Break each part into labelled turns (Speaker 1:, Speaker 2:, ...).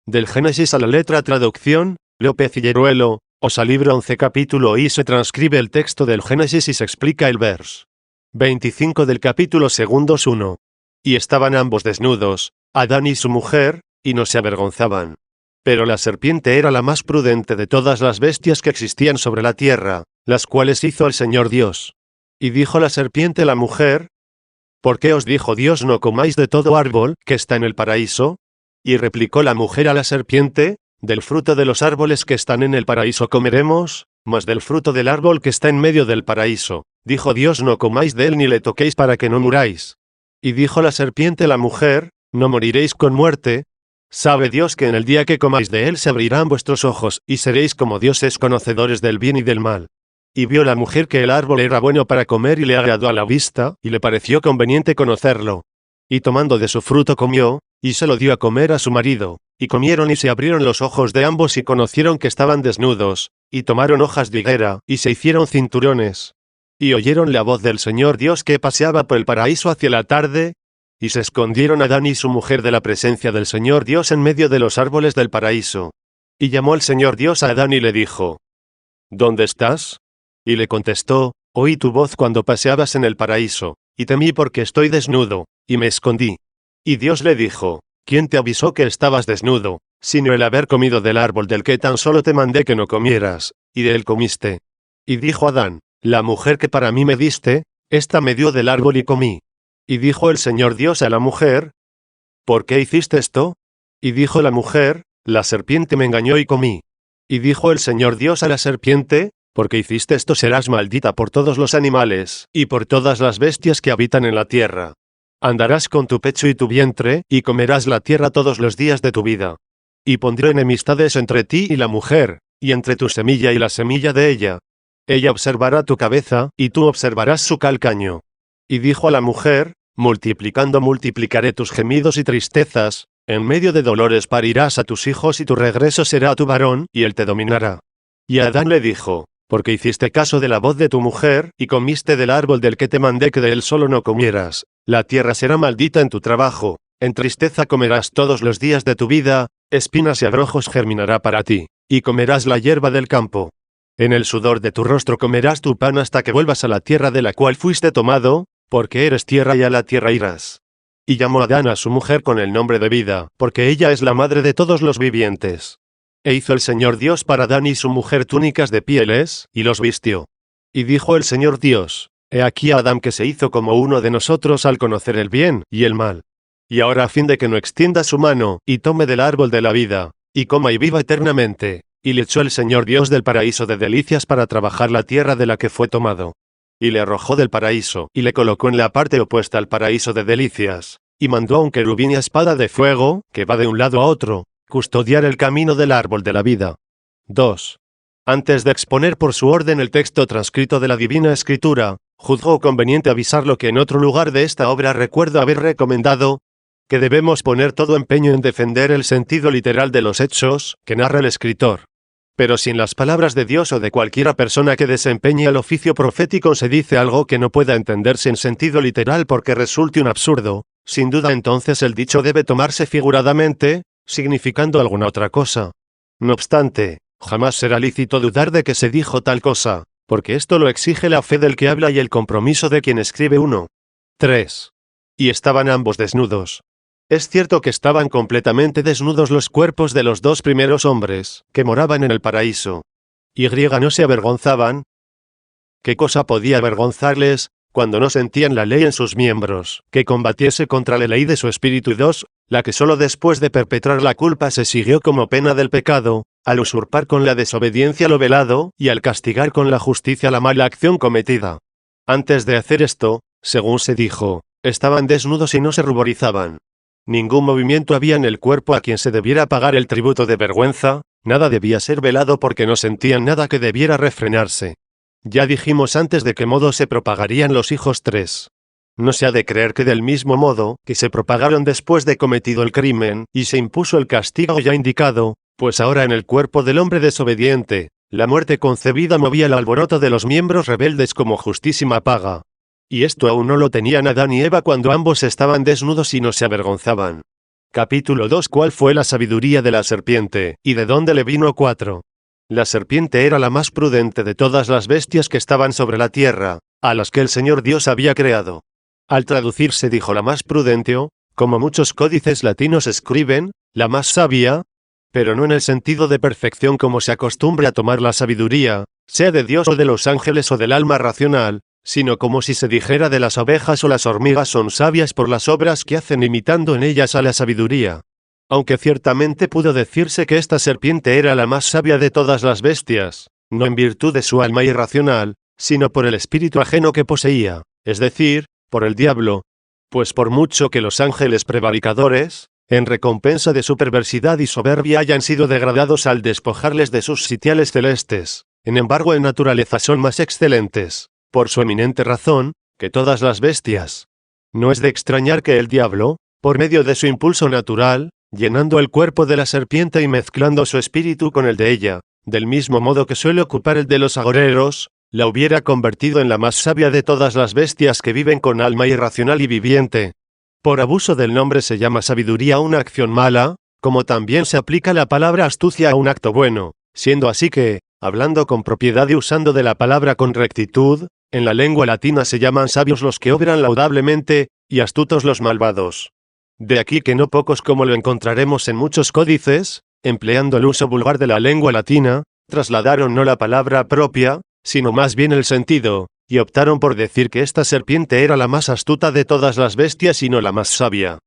Speaker 1: Del Génesis a la letra traducción, López y Hieruelo, Osa libro 11 capítulo y se transcribe el texto del Génesis y se explica el vers 25 del capítulo 2:1. Y estaban ambos desnudos, Adán y su mujer, y no se avergonzaban. Pero la serpiente era la más prudente de todas las bestias que existían sobre la tierra, las cuales hizo el Señor Dios. Y dijo la serpiente a la mujer: ¿Por qué os dijo Dios no comáis de todo árbol que está en el paraíso? Y replicó la mujer a la serpiente: Del fruto de los árboles que están en el paraíso comeremos, mas del fruto del árbol que está en medio del paraíso, dijo Dios, no comáis de él ni le toquéis para que no muráis. Y dijo la serpiente a la mujer: No moriréis con muerte. Sabe Dios que en el día que comáis de él se abrirán vuestros ojos, y seréis como dioses, conocedores del bien y del mal. Y vio la mujer que el árbol era bueno para comer y le agradó a la vista, y le pareció conveniente conocerlo. Y tomando de su fruto comió, y se lo dio a comer a su marido. Y comieron y se abrieron los ojos de ambos y conocieron que estaban desnudos, y tomaron hojas de higuera, y se hicieron cinturones. Y oyeron la voz del Señor Dios que paseaba por el paraíso hacia la tarde, y se escondieron Adán y su mujer de la presencia del Señor Dios en medio de los árboles del paraíso. Y llamó el Señor Dios a Adán y le dijo: ¿Dónde estás? Y le contestó: Oí tu voz cuando paseabas en el paraíso, y temí porque estoy desnudo, y me escondí. Y Dios le dijo: ¿Quién te avisó que estabas desnudo, sino el haber comido del árbol del que tan solo te mandé que no comieras, y de él comiste? Y dijo Adán: La mujer que para mí me diste, ésta me dio del árbol y comí. Y dijo el Señor Dios a la mujer: ¿Por qué hiciste esto? Y dijo la mujer: La serpiente me engañó y comí. Y dijo el Señor Dios a la serpiente: Porque hiciste esto serás maldita por todos los animales, y por todas las bestias que habitan en la tierra. Andarás con tu pecho y tu vientre, y comerás la tierra todos los días de tu vida. Y pondré enemistades entre ti y la mujer, y entre tu semilla y la semilla de ella. Ella observará tu cabeza, y tú observarás su calcaño. Y dijo a la mujer: Multiplicando multiplicaré tus gemidos y tristezas, en medio de dolores parirás a tus hijos y tu regreso será a tu varón, y él te dominará. Y Adán le dijo: Porque hiciste caso de la voz de tu mujer, y comiste del árbol del que te mandé que de él solo no comieras, la tierra será maldita en tu trabajo, en tristeza comerás todos los días de tu vida, espinas y abrojos germinará para ti, y comerás la hierba del campo. En el sudor de tu rostro comerás tu pan hasta que vuelvas a la tierra de la cual fuiste tomado, porque eres tierra y a la tierra irás. Y llamó Adán a su mujer con el nombre de vida, porque ella es la madre de todos los vivientes. E hizo el Señor Dios para Adán y su mujer túnicas de pieles, y los vistió. Y dijo el Señor Dios: He aquí a Adán que se hizo como uno de nosotros al conocer el bien y el mal. Y ahora a fin de que no extienda su mano, y tome del árbol de la vida, y coma y viva eternamente, y le echó el Señor Dios del paraíso de delicias para trabajar la tierra de la que fue tomado. Y le arrojó del paraíso, y le colocó en la parte opuesta al paraíso de delicias, y mandó a un querubín y espada de fuego, que va de un lado a otro, custodiar el camino del árbol de la vida. 2. Antes de exponer por su orden el texto transcrito de la Divina Escritura, juzgó conveniente avisarlo que en otro lugar de esta obra recuerdo haber recomendado que debemos poner todo empeño en defender el sentido literal de los hechos que narra el escritor. Pero si en las palabras de Dios o de cualquiera persona que desempeñe el oficio profético se dice algo que no pueda entenderse en sentido literal porque resulte un absurdo, sin duda entonces el dicho debe tomarse figuradamente, significando alguna otra cosa. No obstante, jamás será lícito dudar de que se dijo tal cosa, porque esto lo exige la fe del que habla y el compromiso de quien escribe. 1. 3. Y estaban ambos desnudos. Es cierto que estaban completamente desnudos los cuerpos de los dos primeros hombres, que moraban en el paraíso. Y no se avergonzaban. ¿Qué cosa podía avergonzarles, cuando no sentían la ley en sus miembros, que combatiese contra la ley de su espíritu? Y 2. La que solo después de perpetrar la culpa se siguió como pena del pecado, al usurpar con la desobediencia lo velado, y al castigar con la justicia la mala acción cometida. Antes de hacer esto, según se dijo, estaban desnudos y no se ruborizaban. Ningún movimiento había en el cuerpo a quien se debiera pagar el tributo de vergüenza, nada debía ser velado porque no sentían nada que debiera refrenarse. Ya dijimos antes de qué modo se propagarían los hijos 3. No se ha de creer que del mismo modo que se propagaron después de cometido el crimen, y se impuso el castigo ya indicado, pues ahora en el cuerpo del hombre desobediente, la muerte concebida movía el alboroto de los miembros rebeldes como justísima paga. Y esto aún no lo tenían Adán y Eva cuando ambos estaban desnudos y no se avergonzaban. Capítulo 2. ¿Cuál fue la sabiduría de la serpiente, y de dónde le vino? 4. La serpiente era la más prudente de todas las bestias que estaban sobre la tierra, a las que el Señor Dios había creado. Al traducirse dijo la más prudente o, como muchos códices latinos escriben, la más sabia, pero no en el sentido de perfección como se acostumbra a tomar la sabiduría, sea de Dios o de los ángeles o del alma racional, sino como si se dijera de las abejas o las hormigas son sabias por las obras que hacen imitando en ellas a la sabiduría. Aunque ciertamente pudo decirse que esta serpiente era la más sabia de todas las bestias, no en virtud de su alma irracional, sino por el espíritu ajeno que poseía, es decir, por el diablo. Pues por mucho que los ángeles prevaricadores, en recompensa de su perversidad y soberbia hayan sido degradados al despojarles de sus sitiales celestes, en embargo en naturaleza son más excelentes, por su eminente razón, que todas las bestias. No es de extrañar que el diablo, por medio de su impulso natural, llenando el cuerpo de la serpiente y mezclando su espíritu con el de ella, del mismo modo que suele ocupar el de los agoreros, la hubiera convertido en la más sabia de todas las bestias que viven con alma irracional y viviente. Por abuso del nombre se llama sabiduría a una acción mala, como también se aplica la palabra astucia a un acto bueno, siendo así que, hablando con propiedad y usando de la palabra con rectitud, en la lengua latina se llaman sabios los que obran laudablemente, y astutos los malvados. De aquí que no pocos como lo encontraremos en muchos códices, empleando el uso vulgar de la lengua latina, trasladaron no la palabra propia, sino más bien el sentido, y optaron por decir que esta serpiente era la más astuta de todas las bestias y no la más sabia.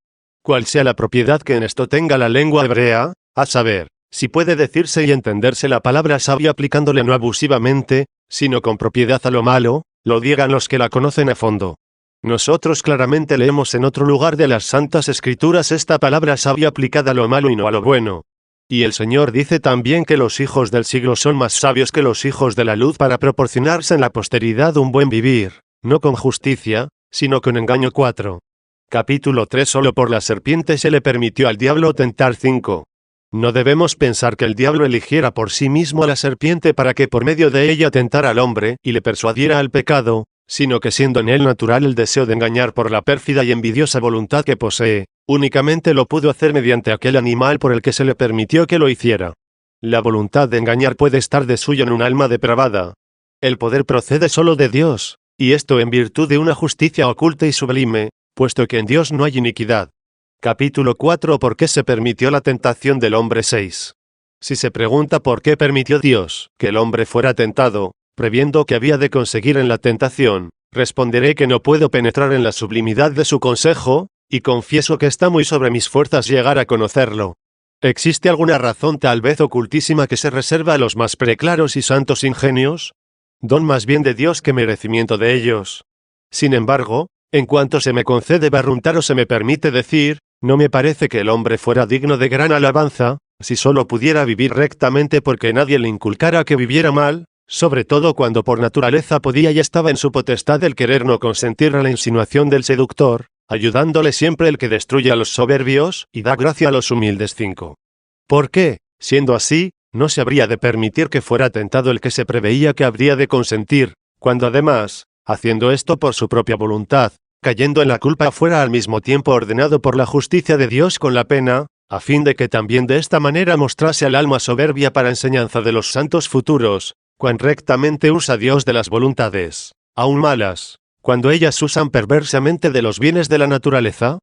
Speaker 1: Cual sea la propiedad que en esto tenga la lengua hebrea, a saber, si puede decirse y entenderse la palabra sabia aplicándole no abusivamente, sino con propiedad a lo malo, lo digan los que la conocen a fondo. Nosotros claramente leemos en otro lugar de las Santas Escrituras esta palabra sabia aplicada a lo malo y no a lo bueno. Y el Señor dice también que los hijos del siglo son más sabios que los hijos de la luz para proporcionarse en la posteridad un buen vivir, no con justicia, sino con engaño. 4. Capítulo 3. Solo por la serpiente se le permitió al diablo tentar. 5. No debemos pensar que el diablo eligiera por sí mismo a la serpiente para que por medio de ella tentara al hombre y le persuadiera al pecado, sino que siendo en él natural el deseo de engañar por la pérfida y envidiosa voluntad que posee, únicamente lo pudo hacer mediante aquel animal por el que se le permitió que lo hiciera. La voluntad de engañar puede estar de suyo en un alma depravada. El poder procede solo de Dios, y esto en virtud de una justicia oculta y sublime, puesto que en Dios no hay iniquidad. Capítulo 4. ¿Por qué se permitió la tentación del hombre? 6. Si se pregunta por qué permitió Dios que el hombre fuera tentado, previendo que había de conseguir en la tentación, responderé que no puedo penetrar en la sublimidad de su consejo, y confieso que está muy sobre mis fuerzas llegar a conocerlo. ¿Existe alguna razón tal vez ocultísima que se reserva a los más preclaros y santos ingenios? Don más bien de Dios que merecimiento de ellos. Sin embargo, en cuanto se me concede barruntar o se me permite decir, no me parece que el hombre fuera digno de gran alabanza, si solo pudiera vivir rectamente porque nadie le inculcara que viviera mal, sobre todo cuando por naturaleza podía y estaba en su potestad el querer no consentir a la insinuación del seductor, ayudándole siempre el que destruye a los soberbios y da gracia a los humildes. 5. ¿Por qué, siendo así, no se habría de permitir que fuera tentado el que se preveía que habría de consentir, cuando además, haciendo esto por su propia voluntad, cayendo en la culpa fuera al mismo tiempo ordenado por la justicia de Dios con la pena, a fin de que también de esta manera mostrase al alma soberbia para enseñanza de los santos futuros, cuán rectamente usa Dios de las voluntades, aun malas, cuando ellas usan perversamente de los bienes de la naturaleza?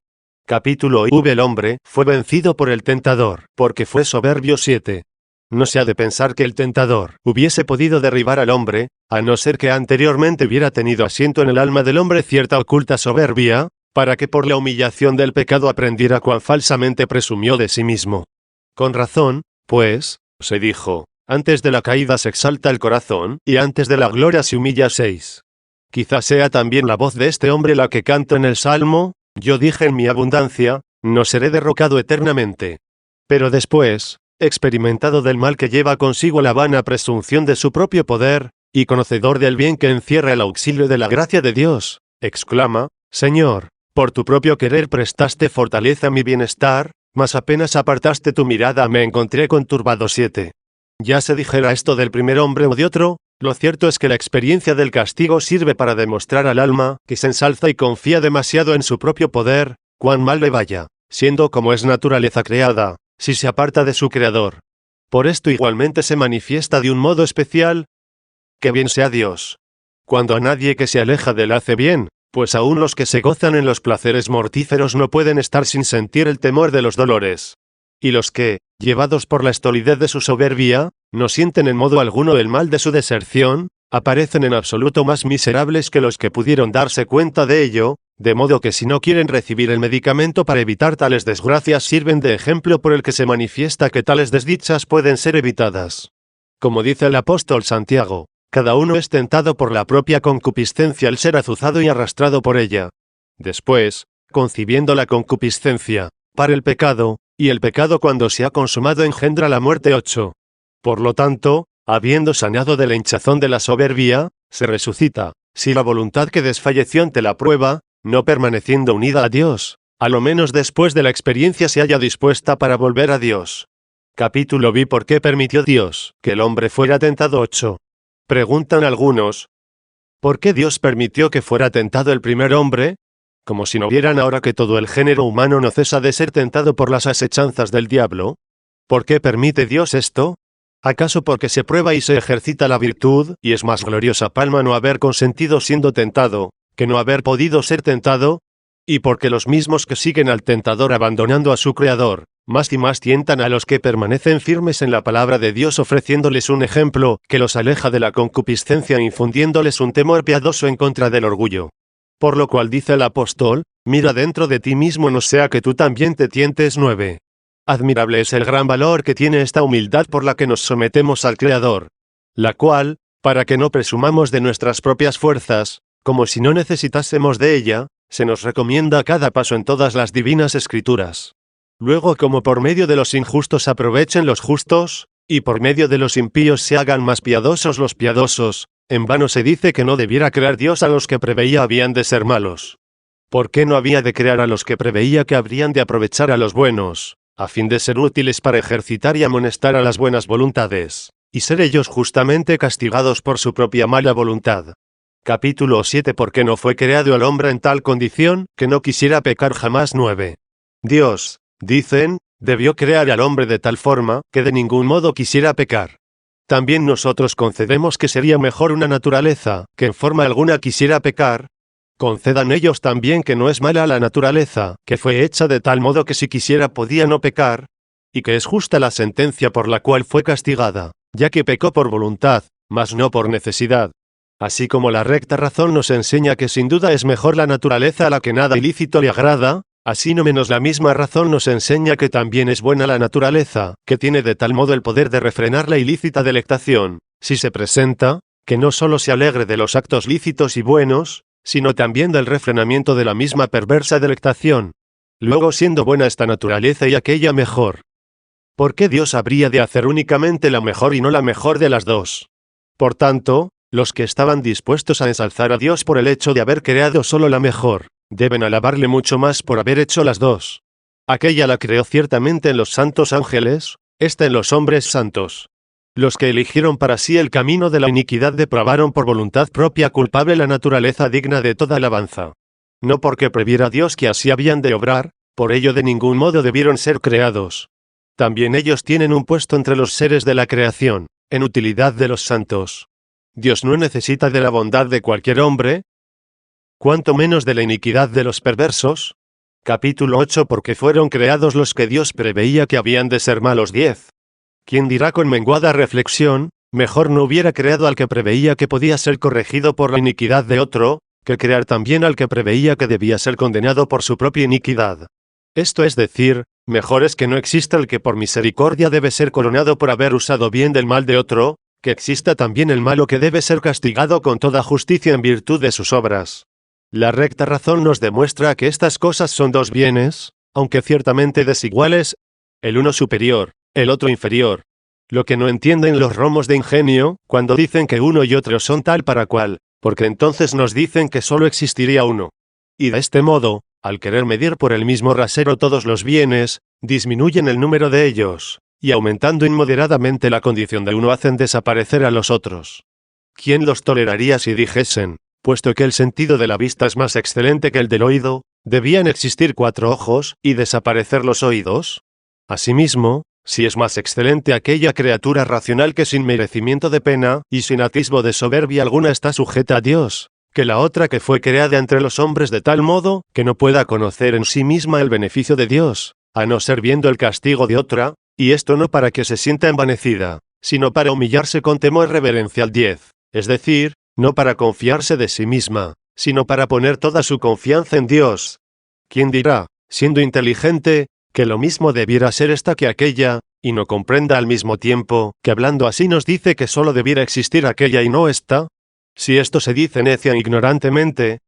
Speaker 1: Capítulo V. El hombre fue vencido por el tentador, porque fue soberbio. 7. No se ha de pensar que el tentador hubiese podido derribar al hombre, a no ser que anteriormente hubiera tenido asiento en el alma del hombre cierta oculta soberbia, para que por la humillación del pecado aprendiera cuán falsamente presumió de sí mismo. Con razón, pues, se dijo, antes de la caída se exalta el corazón, y antes de la gloria se humilla. 6. Quizás sea también la voz de este hombre la que canta en el Salmo, yo dije en mi abundancia, no seré derrocado eternamente. Pero después, experimentado del mal que lleva consigo la vana presunción de su propio poder, y conocedor del bien que encierra el auxilio de la gracia de Dios, exclama, Señor, por tu propio querer prestaste fortaleza a mi bienestar, mas apenas apartaste tu mirada me encontré conturbado. 7. Ya se dijera esto del primer hombre o de otro, lo cierto es que la experiencia del castigo sirve para demostrar al alma que se ensalza y confía demasiado en su propio poder, cuán mal le vaya, siendo como es naturaleza creada, si se aparta de su Creador. Por esto igualmente se manifiesta de un modo especial, que bien sea Dios. Cuando a nadie que se aleja de él hace bien, pues aún los que se gozan en los placeres mortíferos no pueden estar sin sentir el temor de los dolores. Y los que, llevados por la estolidez de su soberbia, no sienten en modo alguno el mal de su deserción, aparecen en absoluto más miserables que los que pudieron darse cuenta de ello, de modo que si no quieren recibir el medicamento para evitar tales desgracias sirven de ejemplo por el que se manifiesta que tales desdichas pueden ser evitadas. Como dice el apóstol Santiago, cada uno es tentado por la propia concupiscencia al ser azuzado y arrastrado por ella. Después, concibiendo la concupiscencia, para el pecado, y el pecado cuando se ha consumado engendra la muerte. 8. Por lo tanto, habiendo sanado de la hinchazón de la soberbia, se resucita, si la voluntad que desfalleció ante la prueba, no permaneciendo unida a Dios, a lo menos después de la experiencia se halla dispuesta para volver a Dios. Capítulo B. ¿Por qué permitió Dios que el hombre fuera tentado? 8. Preguntan algunos, ¿por qué Dios permitió que fuera tentado el primer hombre? Como si no vieran ahora que todo el género humano no cesa de ser tentado por las asechanzas del diablo. ¿Por qué permite Dios esto? ¿Acaso porque se prueba y se ejercita la virtud, y es más gloriosa palma no haber consentido siendo tentado, que no haber podido ser tentado? ¿Y porque los mismos que siguen al tentador abandonando a su Creador, más y más tientan a los que permanecen firmes en la palabra de Dios ofreciéndoles un ejemplo que los aleja de la concupiscencia e infundiéndoles un temor piadoso en contra del orgullo? Por lo cual dice el apóstol, mira dentro de ti mismo no sea que tú también te tientes. 9. Admirable es el gran valor que tiene esta humildad por la que nos sometemos al Creador, la cual, para que no presumamos de nuestras propias fuerzas, como si no necesitásemos de ella, se nos recomienda a cada paso en todas las divinas escrituras. Luego, como por medio de los injustos aprovechen los justos, y por medio de los impíos se hagan más piadosos los piadosos, en vano se dice que no debiera crear Dios a los que preveía habían de ser malos. ¿Por qué no había de crear a los que preveía que habrían de aprovechar a los buenos, a fin de ser útiles para ejercitar y amonestar a las buenas voluntades, y ser ellos justamente castigados por su propia mala voluntad? Capítulo 7. ¿Por qué no fue creado el hombre en tal condición, que no quisiera pecar jamás? 9. Dios, dicen, debió crear al hombre de tal forma, que de ningún modo quisiera pecar. También nosotros concedemos que sería mejor una naturaleza, que en forma alguna quisiera pecar. Concedan ellos también que no es mala la naturaleza, que fue hecha de tal modo que si quisiera podía no pecar, y que es justa la sentencia por la cual fue castigada, ya que pecó por voluntad, mas no por necesidad. Así como la recta razón nos enseña que sin duda es mejor la naturaleza a la que nada ilícito le agrada, así no menos la misma razón nos enseña que también es buena la naturaleza, que tiene de tal modo el poder de refrenar la ilícita delectación, si se presenta, que no solo se alegre de los actos lícitos y buenos, sino también del refrenamiento de la misma perversa delectación. Luego, siendo buena esta naturaleza y aquella mejor, ¿por qué Dios habría de hacer únicamente la mejor y no la mejor de las dos? Por tanto, los que estaban dispuestos a ensalzar a Dios por el hecho de haber creado solo la mejor, deben alabarle mucho más por haber hecho las dos. Aquella la creó ciertamente en los santos ángeles, esta en los hombres santos. Los que eligieron para sí el camino de la iniquidad depravaron por voluntad propia culpable la naturaleza digna de toda alabanza. No porque previera Dios que así habían de obrar, por ello de ningún modo debieron ser creados. También ellos tienen un puesto entre los seres de la creación, en utilidad de los santos. Dios no necesita de la bondad de cualquier hombre, cuanto menos de la iniquidad de los perversos. Capítulo 8. Porque fueron creados los que Dios preveía que habían de ser malos. 10. ¿Quién dirá con menguada reflexión, mejor no hubiera creado al que preveía que podía ser corregido por la iniquidad de otro, que crear también al que preveía que debía ser condenado por su propia iniquidad? Esto es decir, mejor es que no exista el que por misericordia debe ser coronado por haber usado bien del mal de otro, que exista también el malo que debe ser castigado con toda justicia en virtud de sus obras. La recta razón nos demuestra que estas cosas son dos bienes, aunque ciertamente desiguales, el uno superior, el otro inferior. Lo que no entienden los romos de ingenio, cuando dicen que uno y otro son tal para cual, porque entonces nos dicen que solo existiría uno. Y de este modo, al querer medir por el mismo rasero todos los bienes, disminuyen el número de ellos, y aumentando inmoderadamente la condición de uno hacen desaparecer a los otros. ¿Quién los toleraría si dijesen, puesto que el sentido de la vista es más excelente que el del oído, ¿Debían existir 4 ojos y desaparecer los oídos? Asimismo, si es más excelente aquella criatura racional que sin merecimiento de pena y sin atisbo de soberbia alguna está sujeta a Dios, que la otra que fue creada entre los hombres de tal modo que no pueda conocer en sí misma el beneficio de Dios, a no ser viendo el castigo de otra, y esto no para que se sienta envanecida, sino para humillarse con temor reverencial 10, es decir, no para confiarse de sí misma, sino para poner toda su confianza en Dios. ¿Quién dirá, siendo inteligente, que lo mismo debiera ser esta que aquella, y no comprenda al mismo tiempo, que hablando así nos dice que solo debiera existir aquella y no esta? Si esto se dice necia e ignorantemente,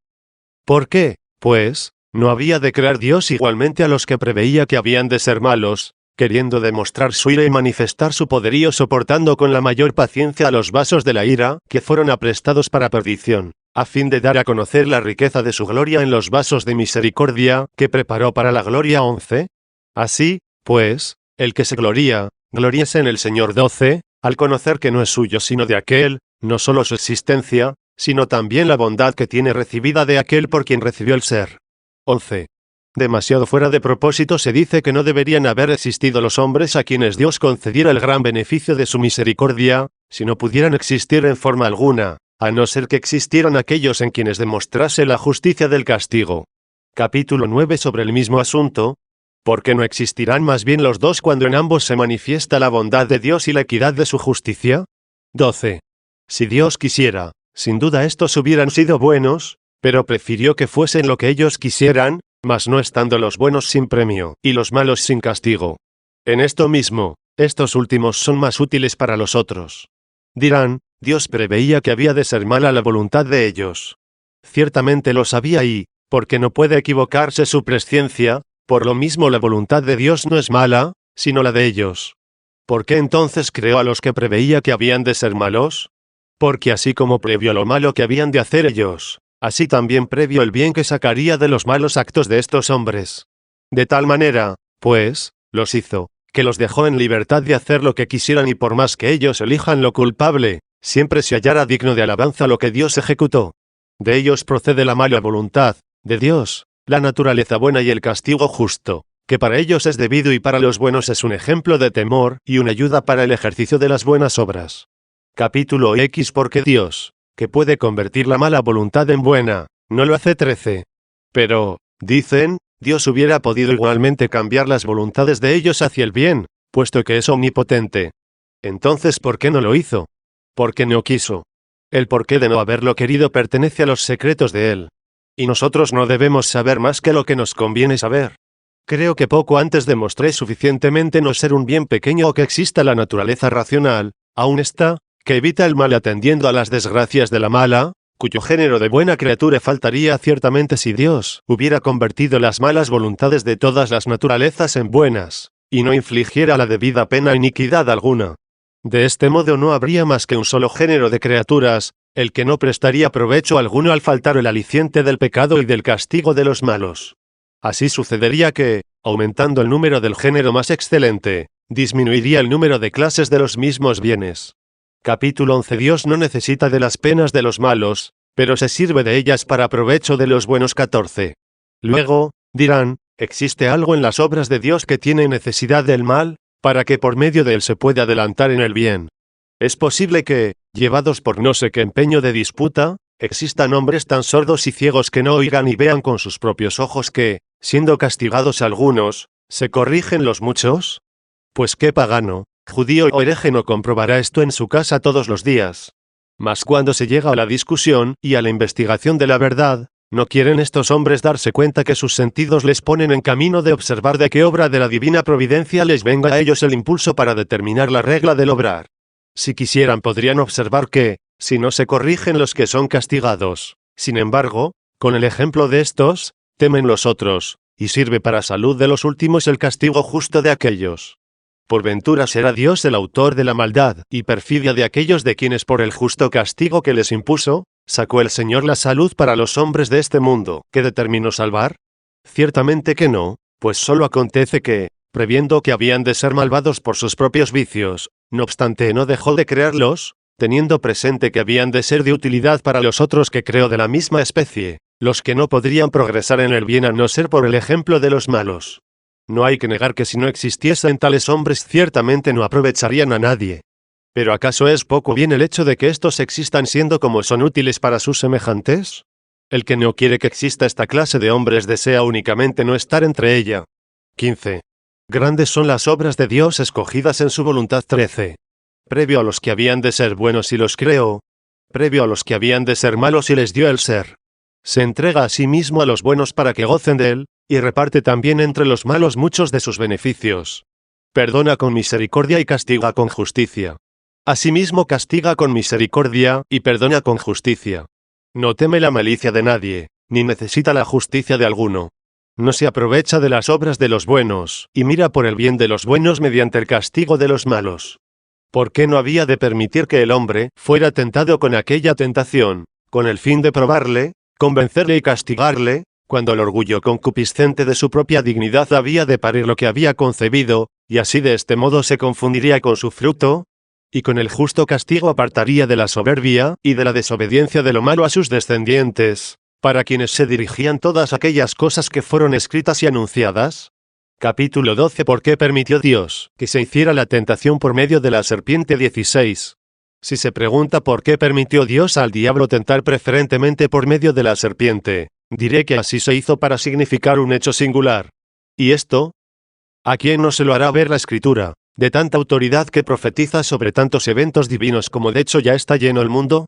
Speaker 1: ¿por qué, pues, no había de crear Dios igualmente a los que preveía que habían de ser malos, queriendo demostrar su ira y manifestar su poderío soportando con la mayor paciencia a los vasos de la ira, que fueron aprestados para perdición, a fin de dar a conocer la riqueza de su gloria en los vasos de misericordia, que preparó para la gloria 11? Así, pues, el que se gloría, gloríese en el Señor 12, al conocer que no es suyo sino de aquel, no solo su existencia, sino también la bondad que tiene recibida de aquel por quien recibió el ser. 11. Demasiado fuera de propósito se dice que no deberían haber existido los hombres a quienes Dios concediera el gran beneficio de su misericordia, si no pudieran existir en forma alguna, a no ser que existieran aquellos en quienes demostrase la justicia del castigo. Capítulo 9 sobre el mismo asunto. ¿Por qué no existirán más bien los dos cuando en ambos se manifiesta la bondad de Dios y la equidad de su justicia? 12. Si Dios quisiera, sin duda estos hubieran sido buenos, pero prefirió que fuesen lo que ellos quisieran, mas no estando los buenos sin premio, y los malos sin castigo. En esto mismo, estos últimos son más útiles para los otros. Dirán, Dios preveía que había de ser mala la voluntad de ellos. Ciertamente lo sabía y, porque no puede equivocarse su presciencia, por lo mismo la voluntad de Dios no es mala, sino la de ellos. ¿Por qué entonces creó a los que preveía que habían de ser malos? Porque así como previó lo malo que habían de hacer ellos, así también previó el bien que sacaría de los malos actos de estos hombres. De tal manera, pues, los hizo, que los dejó en libertad de hacer lo que quisieran y por más que ellos elijan lo culpable, siempre se hallará digno de alabanza lo que Dios ejecutó. De ellos procede la mala voluntad, de Dios, la naturaleza buena y el castigo justo, que para ellos es debido y para los buenos es un ejemplo de temor y una ayuda para el ejercicio de las buenas obras. Capítulo X. Porque Dios, que puede convertir la mala voluntad en buena, no lo hace 13. Pero, dicen, Dios hubiera podido igualmente cambiar las voluntades de ellos hacia el bien, puesto que es omnipotente. Entonces, ¿por qué no lo hizo? Porque no quiso. El porqué de no haberlo querido pertenece a los secretos de Él. Y nosotros no debemos saber más que lo que nos conviene saber. Creo que poco antes demostré suficientemente no ser un bien pequeño o que exista la naturaleza racional, aún está, que evita el mal atendiendo a las desgracias de la mala, cuyo género de buena criatura faltaría ciertamente si Dios hubiera convertido las malas voluntades de todas las naturalezas en buenas, y no infligiera la debida pena iniquidad alguna. De este modo no habría más que un solo género de criaturas, el que no prestaría provecho alguno al faltar el aliciente del pecado y del castigo de los malos. Así sucedería que, aumentando el número del género más excelente, disminuiría el número de clases de los mismos bienes. Capítulo 11. Dios no necesita de las penas de los malos, pero se sirve de ellas para provecho de los buenos. 14. Luego, dirán, ¿existe algo en las obras de Dios que tiene necesidad del mal, para que por medio de él se pueda adelantar en el bien? Es posible que, llevados por no sé qué empeño de disputa, existan hombres tan sordos y ciegos que no oigan y vean con sus propios ojos que, siendo castigados algunos, ¿se corrigen los muchos? Pues qué pagano, judío o hereje no comprobará esto en su casa todos los días. Mas cuando se llega a la discusión y a la investigación de la verdad, ¿no quieren estos hombres darse cuenta que sus sentidos les ponen en camino de observar de qué obra de la divina providencia les venga a ellos el impulso para determinar la regla del obrar? Si quisieran podrían observar que, si no se corrigen los que son castigados, sin embargo, con el ejemplo de estos, temen los otros, y sirve para salud de los últimos el castigo justo de aquellos. Por ventura será Dios el autor de la maldad y perfidia de aquellos de quienes por el justo castigo que les impuso, sacó el Señor la salud para los hombres de este mundo, que determinó salvar? Ciertamente que no, pues solo acontece que, previendo que habían de ser malvados por sus propios vicios, no obstante no dejó de crearlos, teniendo presente que habían de ser de utilidad para los otros que creó de la misma especie, los que no podrían progresar en el bien a no ser por el ejemplo de los malos. No hay que negar que si no existiesen tales hombres ciertamente no aprovecharían a nadie. ¿Pero acaso es poco bien el hecho de que estos existan siendo como son útiles para sus semejantes? El que no quiere que exista esta clase de hombres desea únicamente no estar entre ella. 15. Grandes son las obras de Dios escogidas en su voluntad. 13. Previo a los que habían de ser buenos y los creó. Previo a los que habían de ser malos y les dio el ser. Se entrega a sí mismo a los buenos para que gocen de él, y reparte también entre los malos muchos de sus beneficios. Perdona con misericordia y castiga con justicia. Asimismo castiga con misericordia, y perdona con justicia. No teme la malicia de nadie, ni necesita la justicia de alguno. No se aprovecha de las obras de los buenos, y mira por el bien de los buenos mediante el castigo de los malos. ¿Por qué no había de permitir que el hombre fuera tentado con aquella tentación, con el fin de probarle, convencerle y castigarle, cuando el orgullo concupiscente de su propia dignidad había de parir lo que había concebido, y así de este modo se confundiría con su fruto? Y con el justo castigo apartaría de la soberbia y de la desobediencia de lo malo a sus descendientes, para quienes se dirigían todas aquellas cosas que fueron escritas y anunciadas. Capítulo 12. ¿Por qué permitió Dios que se hiciera la tentación por medio de la serpiente? 16. Si se pregunta por qué permitió Dios al diablo tentar preferentemente por medio de la serpiente, diré que así se hizo para significar un hecho singular. ¿Y esto? ¿A quién no se lo hará ver la Escritura, de tanta autoridad que profetiza sobre tantos eventos divinos como de hecho ya está lleno el mundo?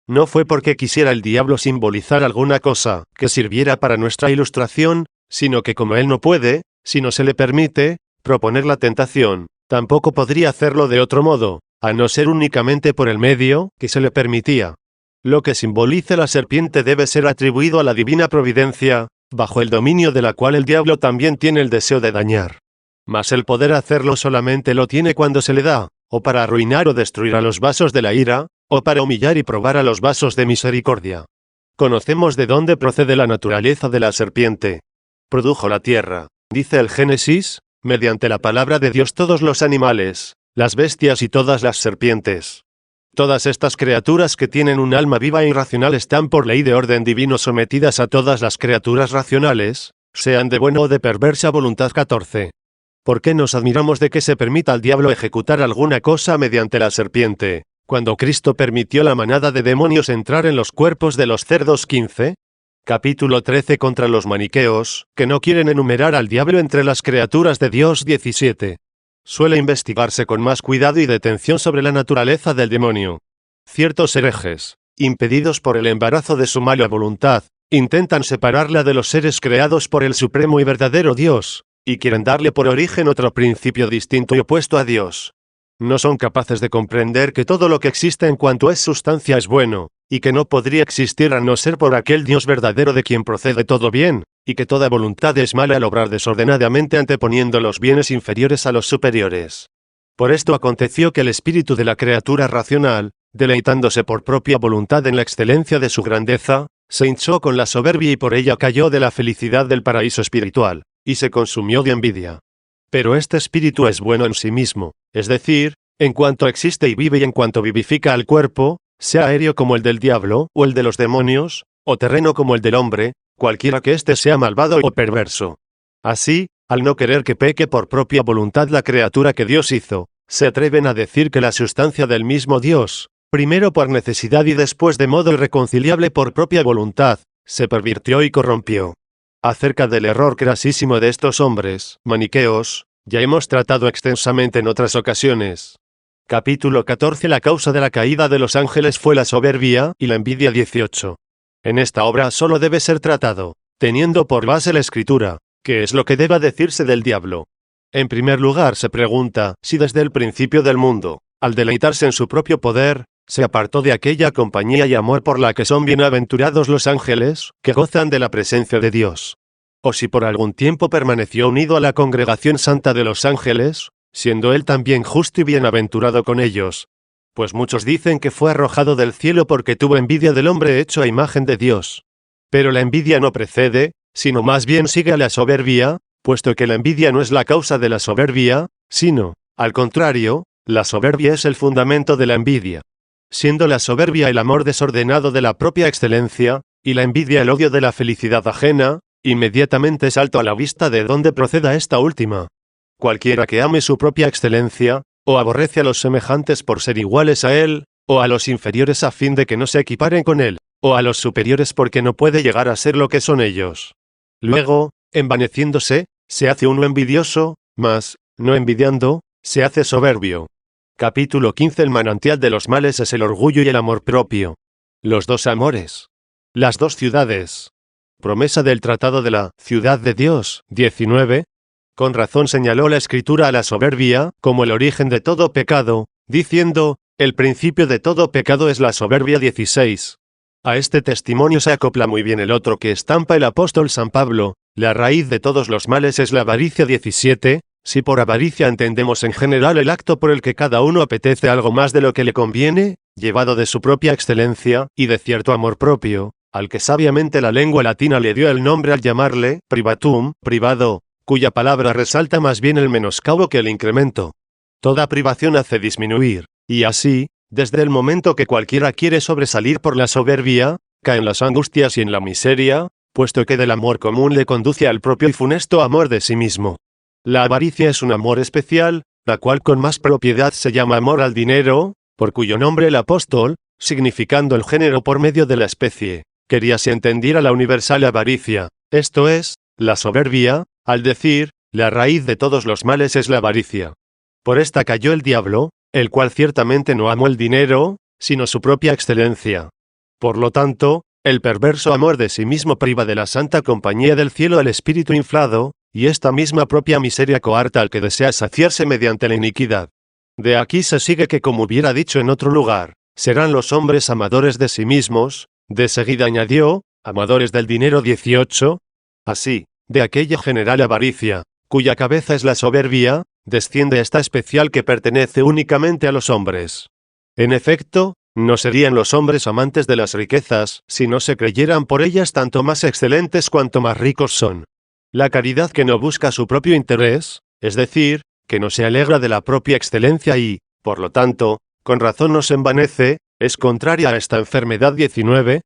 Speaker 1: No fue porque quisiera el diablo simbolizar alguna cosa que sirviera para nuestra ilustración, sino que como él no puede, si no se le permite, proponer la tentación, tampoco podría hacerlo de otro modo, a no ser únicamente por el medio que se le permitía. Lo que simbolice la serpiente debe ser atribuido a la divina providencia, bajo el dominio de la cual el diablo también tiene el deseo de dañar. Mas el poder hacerlo solamente lo tiene cuando se le da, o para arruinar o destruir a los vasos de la ira, o para humillar y probar a los vasos de misericordia. Conocemos de dónde procede la naturaleza de la serpiente. Produjo la tierra, dice el Génesis, mediante la palabra de Dios todos los animales, las bestias y todas las serpientes. Todas estas criaturas que tienen un alma viva e irracional están por ley de orden divino sometidas a todas las criaturas racionales, sean de buena o de perversa voluntad. 14. ¿Por qué nos admiramos de que se permita al diablo ejecutar alguna cosa mediante la serpiente, cuando Cristo permitió la manada de demonios entrar en los cuerpos de los cerdos? 15. Capítulo 13. Contra los maniqueos, que no quieren enumerar al diablo entre las criaturas de Dios. 17. Suele investigarse con más cuidado y detención sobre la naturaleza del demonio. Ciertos herejes, impedidos por el embarazo de su mala voluntad, intentan separarla de los seres creados por el supremo y verdadero Dios, y quieren darle por origen otro principio distinto y opuesto a Dios. No son capaces de comprender que todo lo que existe en cuanto es sustancia es bueno, y que no podría existir a no ser por aquel Dios verdadero de quien procede todo bien, y que toda voluntad es mala al obrar desordenadamente anteponiendo los bienes inferiores a los superiores. Por esto aconteció que el espíritu de la criatura racional, deleitándose por propia voluntad en la excelencia de su grandeza, se hinchó con la soberbia y por ella cayó de la felicidad del paraíso espiritual, y se consumió de envidia. Pero este espíritu es bueno en sí mismo, es decir, en cuanto existe y vive y en cuanto vivifica al cuerpo, sea aéreo como el del diablo, o el de los demonios, o terreno como el del hombre, cualquiera que éste sea malvado o perverso. Así, al no querer que peque por propia voluntad la criatura que Dios hizo, se atreven a decir que la sustancia del mismo Dios, primero por necesidad y después de modo irreconciliable por propia voluntad, se pervirtió y corrompió. Acerca del error grasísimo de estos hombres, maniqueos, ya hemos tratado extensamente en otras ocasiones. Capítulo 14. La causa de la caída de los ángeles fue la soberbia y la envidia. 18. En esta obra solo debe ser tratado, teniendo por base la Escritura, que es lo que deba decirse del diablo. En primer lugar se pregunta, si desde el principio del mundo, al deleitarse en su propio poder, se apartó de aquella compañía y amor por la que son bienaventurados los ángeles, que gozan de la presencia de Dios. O si por algún tiempo permaneció unido a la congregación santa de los ángeles, siendo él también justo y bienaventurado con ellos. Pues muchos dicen que fue arrojado del cielo porque tuvo envidia del hombre hecho a imagen de Dios. Pero la envidia no precede, sino más bien sigue a la soberbia, puesto que la envidia no es la causa de la soberbia, sino, al contrario, la soberbia es el fundamento de la envidia. Siendo la soberbia el amor desordenado de la propia excelencia, y la envidia el odio de la felicidad ajena, inmediatamente salto a la vista de dónde proceda esta última. Cualquiera que ame su propia excelencia, o aborrece a los semejantes por ser iguales a él, o a los inferiores a fin de que no se equiparen con él, o a los superiores porque no puede llegar a ser lo que son ellos. Luego, envaneciéndose, se hace uno envidioso, mas, no envidiando, se hace soberbio. Capítulo 15. El manantial de los males es el orgullo y el amor propio. Los dos amores. Las dos ciudades. Promesa del tratado de la ciudad de Dios, 19. Con razón señaló la Escritura a la soberbia como el origen de todo pecado, diciendo, el principio de todo pecado es la soberbia, 16. A este testimonio se acopla muy bien el otro que estampa el apóstol San Pablo, la raíz de todos los males es la avaricia, 17. Si por avaricia entendemos en general el acto por el que cada uno apetece algo más de lo que le conviene, llevado de su propia excelencia, y de cierto amor propio, al que sabiamente la lengua latina le dio el nombre al llamarle privatum, privado, cuya palabra resalta más bien el menoscabo que el incremento. Toda privación hace disminuir, y así, desde el momento que cualquiera quiere sobresalir por la soberbia, cae en las angustias y en la miseria, puesto que del amor común le conduce al propio y funesto amor de sí mismo. La avaricia es un amor especial, la cual con más propiedad se llama amor al dinero, por cuyo nombre el apóstol, significando el género por medio de la especie, quería se entendiera la universal avaricia, esto es, la soberbia, al decir, la raíz de todos los males es la avaricia. Por esta cayó el diablo, el cual ciertamente no amó el dinero, sino su propia excelencia. Por lo tanto, el perverso amor de sí mismo priva de la santa compañía del cielo al espíritu inflado, y esta misma propia miseria coarta al que desea saciarse mediante la iniquidad. De aquí se sigue que, como hubiera dicho en otro lugar, serán los hombres amadores de sí mismos, de seguida añadió, amadores del dinero, 18. Así, de aquella general avaricia, cuya cabeza es la soberbia, desciende esta especial que pertenece únicamente a los hombres. En efecto, no serían los hombres amantes de las riquezas, si no se creyeran por ellas tanto más excelentes cuanto más ricos son. La caridad que no busca su propio interés, es decir, que no se alegra de la propia excelencia y, por lo tanto, con razón no se envanece, es contraria a esta enfermedad, 19.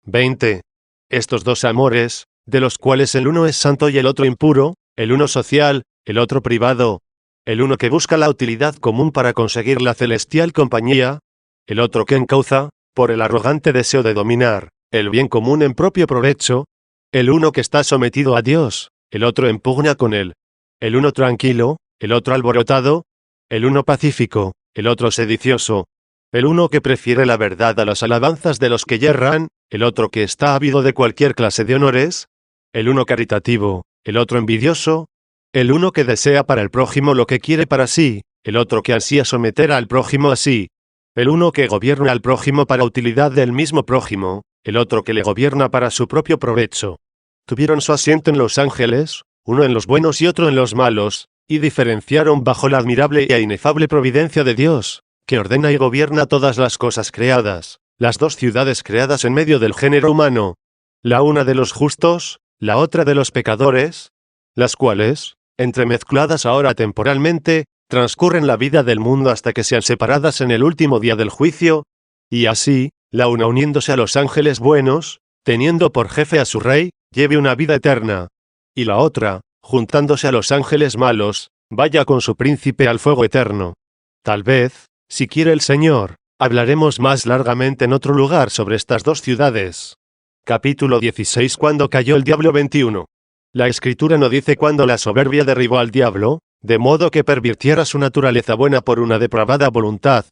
Speaker 1: 20. Estos dos amores, de los cuales el uno es santo y el otro impuro, el uno social, el otro privado, el uno que busca la utilidad común para conseguir la celestial compañía, el otro que encauza, por el arrogante deseo de dominar, el bien común en propio provecho, el uno que está sometido a Dios, el otro en pugna con él, el uno tranquilo, el otro alborotado, el uno pacífico, el otro sedicioso, el uno que prefiere la verdad a las alabanzas de los que yerran, el otro que está ávido de cualquier clase de honores, el uno caritativo, el otro envidioso, el uno que desea para el prójimo lo que quiere para sí, el otro que ansía someter al prójimo a sí, el uno que gobierna al prójimo para utilidad del mismo prójimo, el otro que le gobierna para su propio provecho. Tuvieron su asiento en los ángeles, uno en los buenos y otro en los malos, y diferenciaron bajo la admirable e inefable providencia de Dios, que ordena y gobierna todas las cosas creadas, las dos ciudades creadas en medio del género humano, la una de los justos, la otra de los pecadores, las cuales, entremezcladas ahora temporalmente, transcurren la vida del mundo hasta que sean separadas en el último día del juicio, y así, la una uniéndose a los ángeles buenos, teniendo por jefe a su rey, lleve una vida eterna, y la otra, juntándose a los ángeles malos, vaya con su príncipe al fuego eterno. Tal vez, si quiere el Señor, hablaremos más largamente en otro lugar sobre estas dos ciudades. Capítulo 16. Cuando cayó el diablo, 21. La Escritura no dice cuándo la soberbia derribó al diablo, de modo que pervirtiera su naturaleza buena por una depravada voluntad.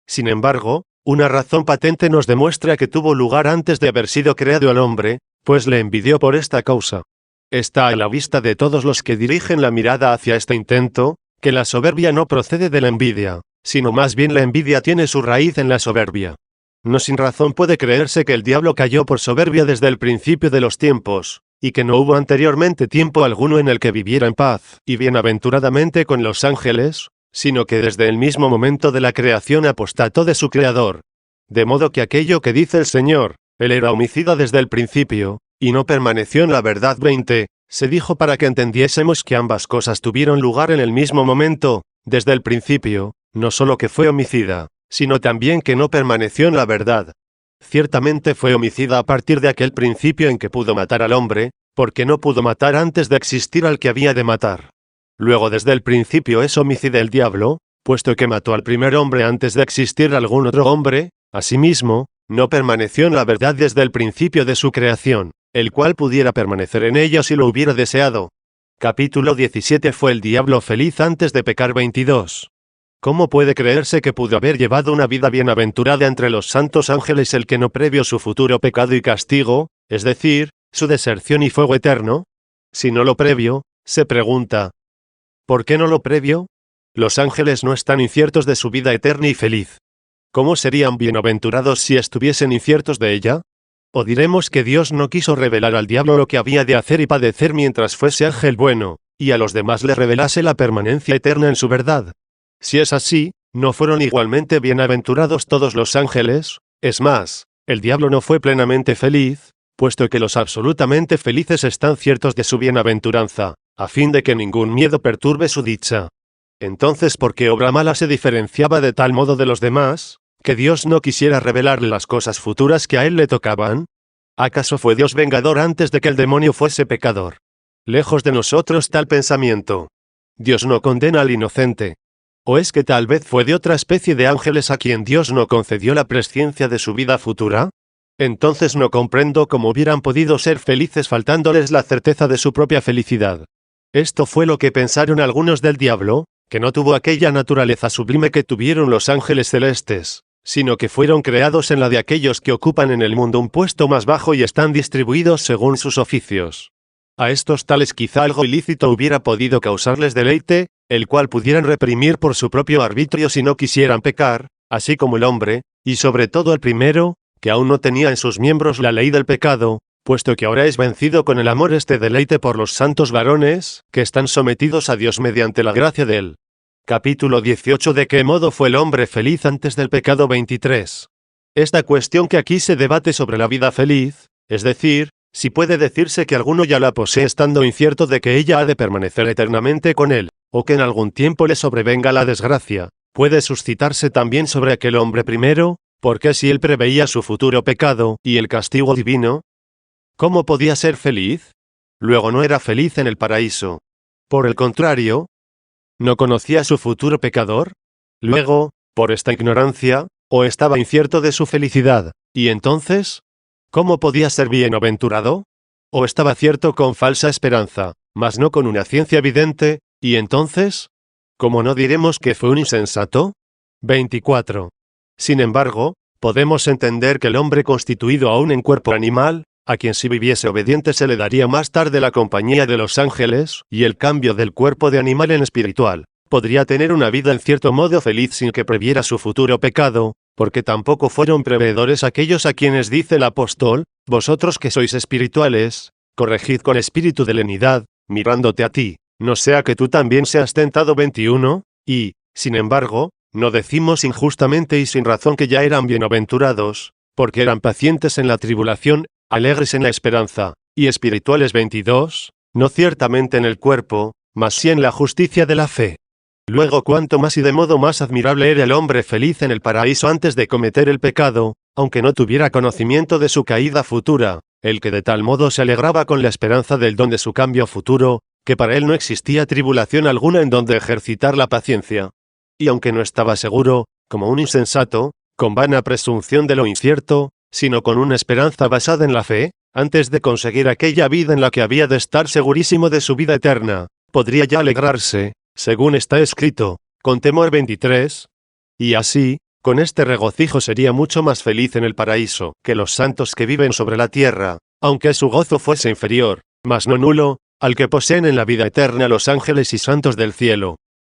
Speaker 1: Sin embargo, una razón patente nos demuestra que tuvo lugar antes de haber sido creado el hombre, pues le envidió por esta causa. Está a la vista de todos los que dirigen la mirada hacia este intento, que la soberbia no procede de la envidia, sino más bien la envidia tiene su raíz en la soberbia. No sin razón puede creerse que el diablo cayó por soberbia desde el principio de los tiempos, y que no hubo anteriormente tiempo alguno en el que viviera en paz y bienaventuradamente con los ángeles, sino que desde el mismo momento de la creación apostató de su Creador. De modo que aquello que dice el Señor, él era homicida desde el principio, y no permaneció en la verdad. 20. Se dijo para que entendiésemos que ambas cosas tuvieron lugar en el mismo momento, desde el principio, no solo que fue homicida, sino también que no permaneció en la verdad. ciertamente fue homicida a partir de aquel principio en que pudo matar al hombre, porque no pudo matar antes de existir al que había de matar. Luego desde el principio es homicida el diablo, puesto que mató al primer hombre antes de existir algún otro hombre. Asimismo, no permaneció en la verdad desde el principio de su creación, el cual pudiera permanecer en ella si lo hubiera deseado. Capítulo 17. ¿Fue el diablo feliz antes de pecar? 22. ¿Cómo puede creerse que pudo haber llevado una vida bienaventurada entre los santos ángeles el que no previó su futuro pecado y castigo, es decir, su deserción y fuego eterno? Si no lo previó, se pregunta, ¿por qué no lo previó? Los ángeles no están inciertos de su vida eterna y feliz. ¿Cómo serían bienaventurados si estuviesen inciertos de ella? ¿O diremos que Dios no quiso revelar al diablo lo que había de hacer y padecer mientras fuese ángel bueno, y a los demás les revelase la permanencia eterna en su verdad? Si es así, ¿no fueron igualmente bienaventurados todos los ángeles? Es más, el diablo no fue plenamente feliz, puesto que los absolutamente felices están ciertos de su bienaventuranza, a fin de que ningún miedo perturbe su dicha. Entonces, ¿por qué obra mala se diferenciaba de tal modo de los demás, que Dios no quisiera revelarle las cosas futuras que a él le tocaban? ¿Acaso fue Dios vengador antes de que el demonio fuese pecador? Lejos de nosotros tal pensamiento. Dios no condena al inocente. ¿O es que tal vez fue de otra especie de ángeles a quien Dios no concedió la presciencia de su vida futura? Entonces no comprendo cómo hubieran podido ser felices faltándoles la certeza de su propia felicidad. Esto fue lo que pensaron algunos del diablo, que no tuvo aquella naturaleza sublime que tuvieron los ángeles celestes, sino que fueron creados en la de aquellos que ocupan en el mundo un puesto más bajo y están distribuidos según sus oficios. A estos tales quizá algo ilícito hubiera podido causarles deleite, el cual pudieran reprimir por su propio arbitrio si no quisieran pecar, así como el hombre, y sobre todo el primero, que aún no tenía en sus miembros la ley del pecado, puesto que ahora es vencido con el amor este deleite por los santos varones, que están sometidos a Dios mediante la gracia de él. Capítulo 18. ¿De qué modo fue el hombre feliz antes del pecado? 23. Esta cuestión que aquí se debate sobre la vida feliz, es decir, si puede decirse que alguno ya la posee estando incierto de que ella ha de permanecer eternamente con él, o que en algún tiempo le sobrevenga la desgracia, puede suscitarse también sobre aquel hombre primero, porque si él preveía su futuro pecado y el castigo divino, ¿cómo podía ser feliz? Luego no era feliz en el paraíso. Por el contrario, ¿no conocía su futuro pecador? Luego, por esta ignorancia, o estaba incierto de su felicidad, y entonces, ¿cómo podía ser bienaventurado? O estaba cierto con falsa esperanza, mas no con una ciencia evidente, y entonces, ¿cómo no diremos que fue un insensato? 24. Sin embargo, podemos entender que el hombre constituido aún en cuerpo animal, a quien si viviese obediente se le daría más tarde la compañía de los ángeles, y el cambio del cuerpo de animal en espiritual, podría tener una vida en cierto modo feliz sin que previera su futuro pecado, porque tampoco fueron preveedores aquellos a quienes dice el apóstol, vosotros que sois espirituales, corregid con espíritu de lenidad, mirándote a ti, no sea que tú también seas tentado. 21, y, sin embargo, no decimos injustamente y sin razón que ya eran bienaventurados, porque eran pacientes en la tribulación, alegres en la esperanza, y espirituales. 22, no ciertamente en el cuerpo, mas sí en la justicia de la fe. Luego cuánto más y de modo más admirable era el hombre feliz en el paraíso antes de cometer el pecado, aunque no tuviera conocimiento de su caída futura, el que de tal modo se alegraba con la esperanza del don de su cambio futuro, que para él no existía tribulación alguna en donde ejercitar la paciencia. Y aunque no estaba seguro, como un insensato, con vana presunción de lo incierto, sino con una esperanza basada en la fe, antes de conseguir aquella vida en la que había de estar segurísimo de su vida eterna, podría ya alegrarse, según está escrito, con temor. 23. Y así, con este regocijo sería mucho más feliz en el paraíso que los santos que viven sobre la tierra, aunque su gozo fuese inferior, mas no nulo, al que poseen en la vida eterna los ángeles y santos del cielo.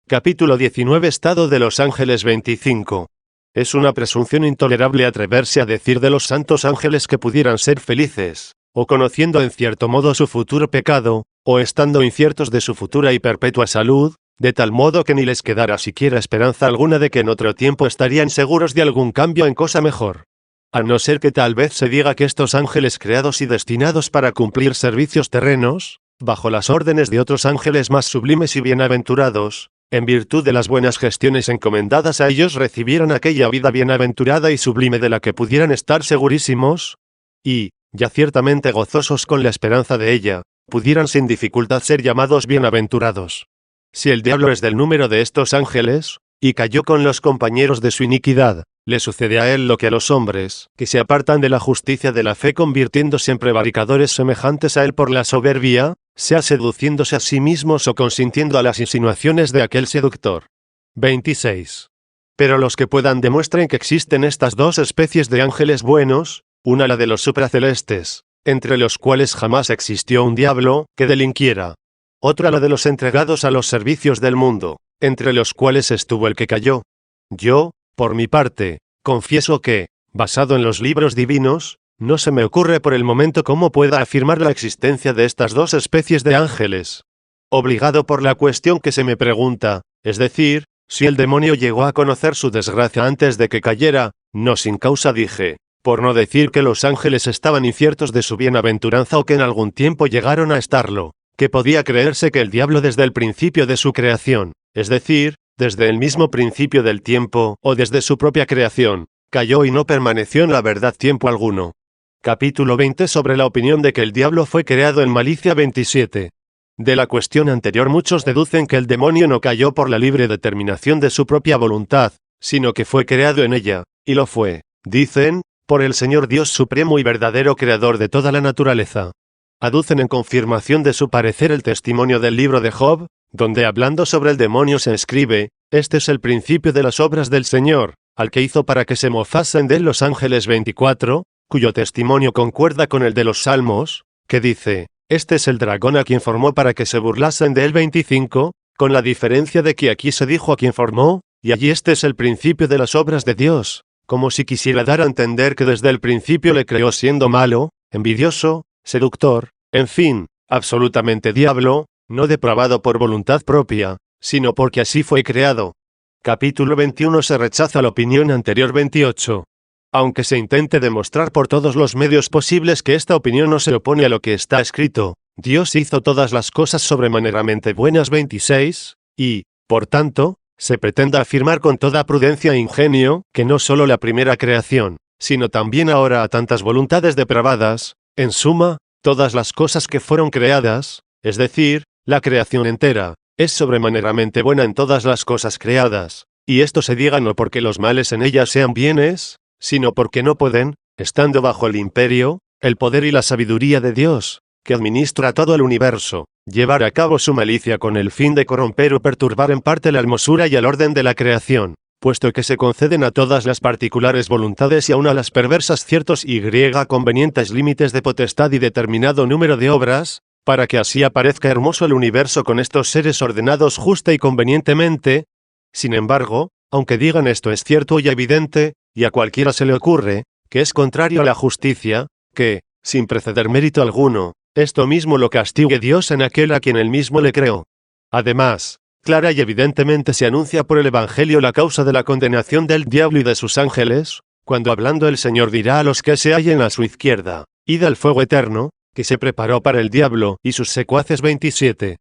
Speaker 1: Capítulo 19. Estado de los ángeles. 25. Es una presunción intolerable atreverse a decir de los santos ángeles que pudieran ser felices, o conociendo en cierto modo su futuro pecado, o estando inciertos de su futura y perpetua salud, de tal modo que ni les quedara siquiera esperanza alguna de que en otro tiempo estarían seguros de algún cambio en cosa mejor. A no ser que tal vez se diga que estos ángeles creados y destinados para cumplir servicios terrenos, bajo las órdenes de otros ángeles más sublimes y bienaventurados, en virtud de las buenas gestiones encomendadas a ellos, recibieran aquella vida bienaventurada y sublime de la que pudieran estar segurísimos, y, ya ciertamente gozosos con la esperanza de ella, pudieran sin dificultad ser llamados bienaventurados. Si el diablo es del número de estos ángeles, y cayó con los compañeros de su iniquidad, le sucede a él lo que a los hombres, que se apartan de la justicia de la fe convirtiéndose en prevaricadores semejantes a él por la soberbia, sea seduciéndose a sí mismos o consintiendo a las insinuaciones de aquel seductor. 26. Pero los que puedan demuestren que existen estas dos especies de ángeles buenos, una la de los supracelestes, entre los cuales jamás existió un diablo que delinquiera, otra la de los entregados a los servicios del mundo, entre los cuales estuvo el que cayó. Yo, por mi parte, confieso que, basado en los libros divinos, no se me ocurre por el momento cómo pueda afirmar la existencia de estas dos especies de ángeles. Obligado por la cuestión que se me pregunta, es decir, si el demonio llegó a conocer su desgracia antes de que cayera, no sin causa dije, por no decir que los ángeles estaban inciertos de su bienaventuranza o que en algún tiempo llegaron a estarlo, que podía creerse que el diablo desde el principio de su creación, es decir, desde el mismo principio del tiempo o desde su propia creación, cayó y no permaneció en la verdad tiempo alguno. Capítulo 20 sobre la opinión de que el diablo fue creado en malicia. 27. De la cuestión anterior muchos deducen que el demonio no cayó por la libre determinación de su propia voluntad, sino que fue creado en ella, y lo fue, dicen, por el Señor Dios supremo y verdadero creador de toda la naturaleza. Aducen en confirmación de su parecer el testimonio del libro de Job, donde hablando sobre el demonio se escribe, este es el principio de las obras del Señor, al que hizo para que se mofasen de él los ángeles. 24, cuyo testimonio concuerda con el de los Salmos, que dice, este es el dragón a quien formó para que se burlasen de él. 25, con la diferencia de que aquí se dijo a quien formó, y allí este es el principio de las obras de Dios, como si quisiera dar a entender que desde el principio le creó siendo malo, envidioso, seductor, en fin, absolutamente diablo, no depravado por voluntad propia, sino porque así fue creado. Capítulo 21 se rechaza la opinión anterior. 28. Aunque se intente demostrar por todos los medios posibles que esta opinión no se opone a lo que está escrito, Dios hizo todas las cosas sobremaneramente buenas. 26, y, por tanto, se pretenda afirmar con toda prudencia e ingenio, que no solo la primera creación, sino también ahora a tantas voluntades depravadas, en suma, todas las cosas que fueron creadas, es decir, la creación entera, es sobremaneramente buena en todas las cosas creadas, y esto se diga no porque los males en ellas sean bienes, sino porque no pueden, estando bajo el imperio, el poder y la sabiduría de Dios, que administra todo el universo, llevar a cabo su malicia con el fin de corromper o perturbar en parte la hermosura y el orden de la creación, puesto que se conceden a todas las particulares voluntades y aun a las perversas ciertos y convenientes límites de potestad y determinado número de obras, para que así aparezca hermoso el universo con estos seres ordenados justa y convenientemente. Sin embargo, aunque digan esto es cierto y evidente, y a cualquiera se le ocurre, que es contrario a la justicia, que, sin preceder mérito alguno, esto mismo lo castigue Dios en aquel a quien él mismo le creó. Además, clara y evidentemente se anuncia por el Evangelio la causa de la condenación del diablo y de sus ángeles, cuando hablando el Señor dirá a los que se hallen a su izquierda, id al fuego eterno, que se preparó para el diablo y sus secuaces. 27.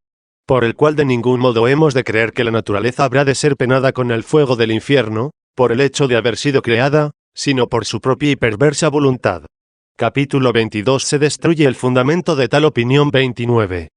Speaker 1: Por el cual de ningún modo hemos de creer que la naturaleza habrá de ser penada con el fuego del infierno, por el hecho de haber sido creada, sino por su propia y perversa voluntad. Capítulo 22 se destruye el fundamento de tal opinión. 29.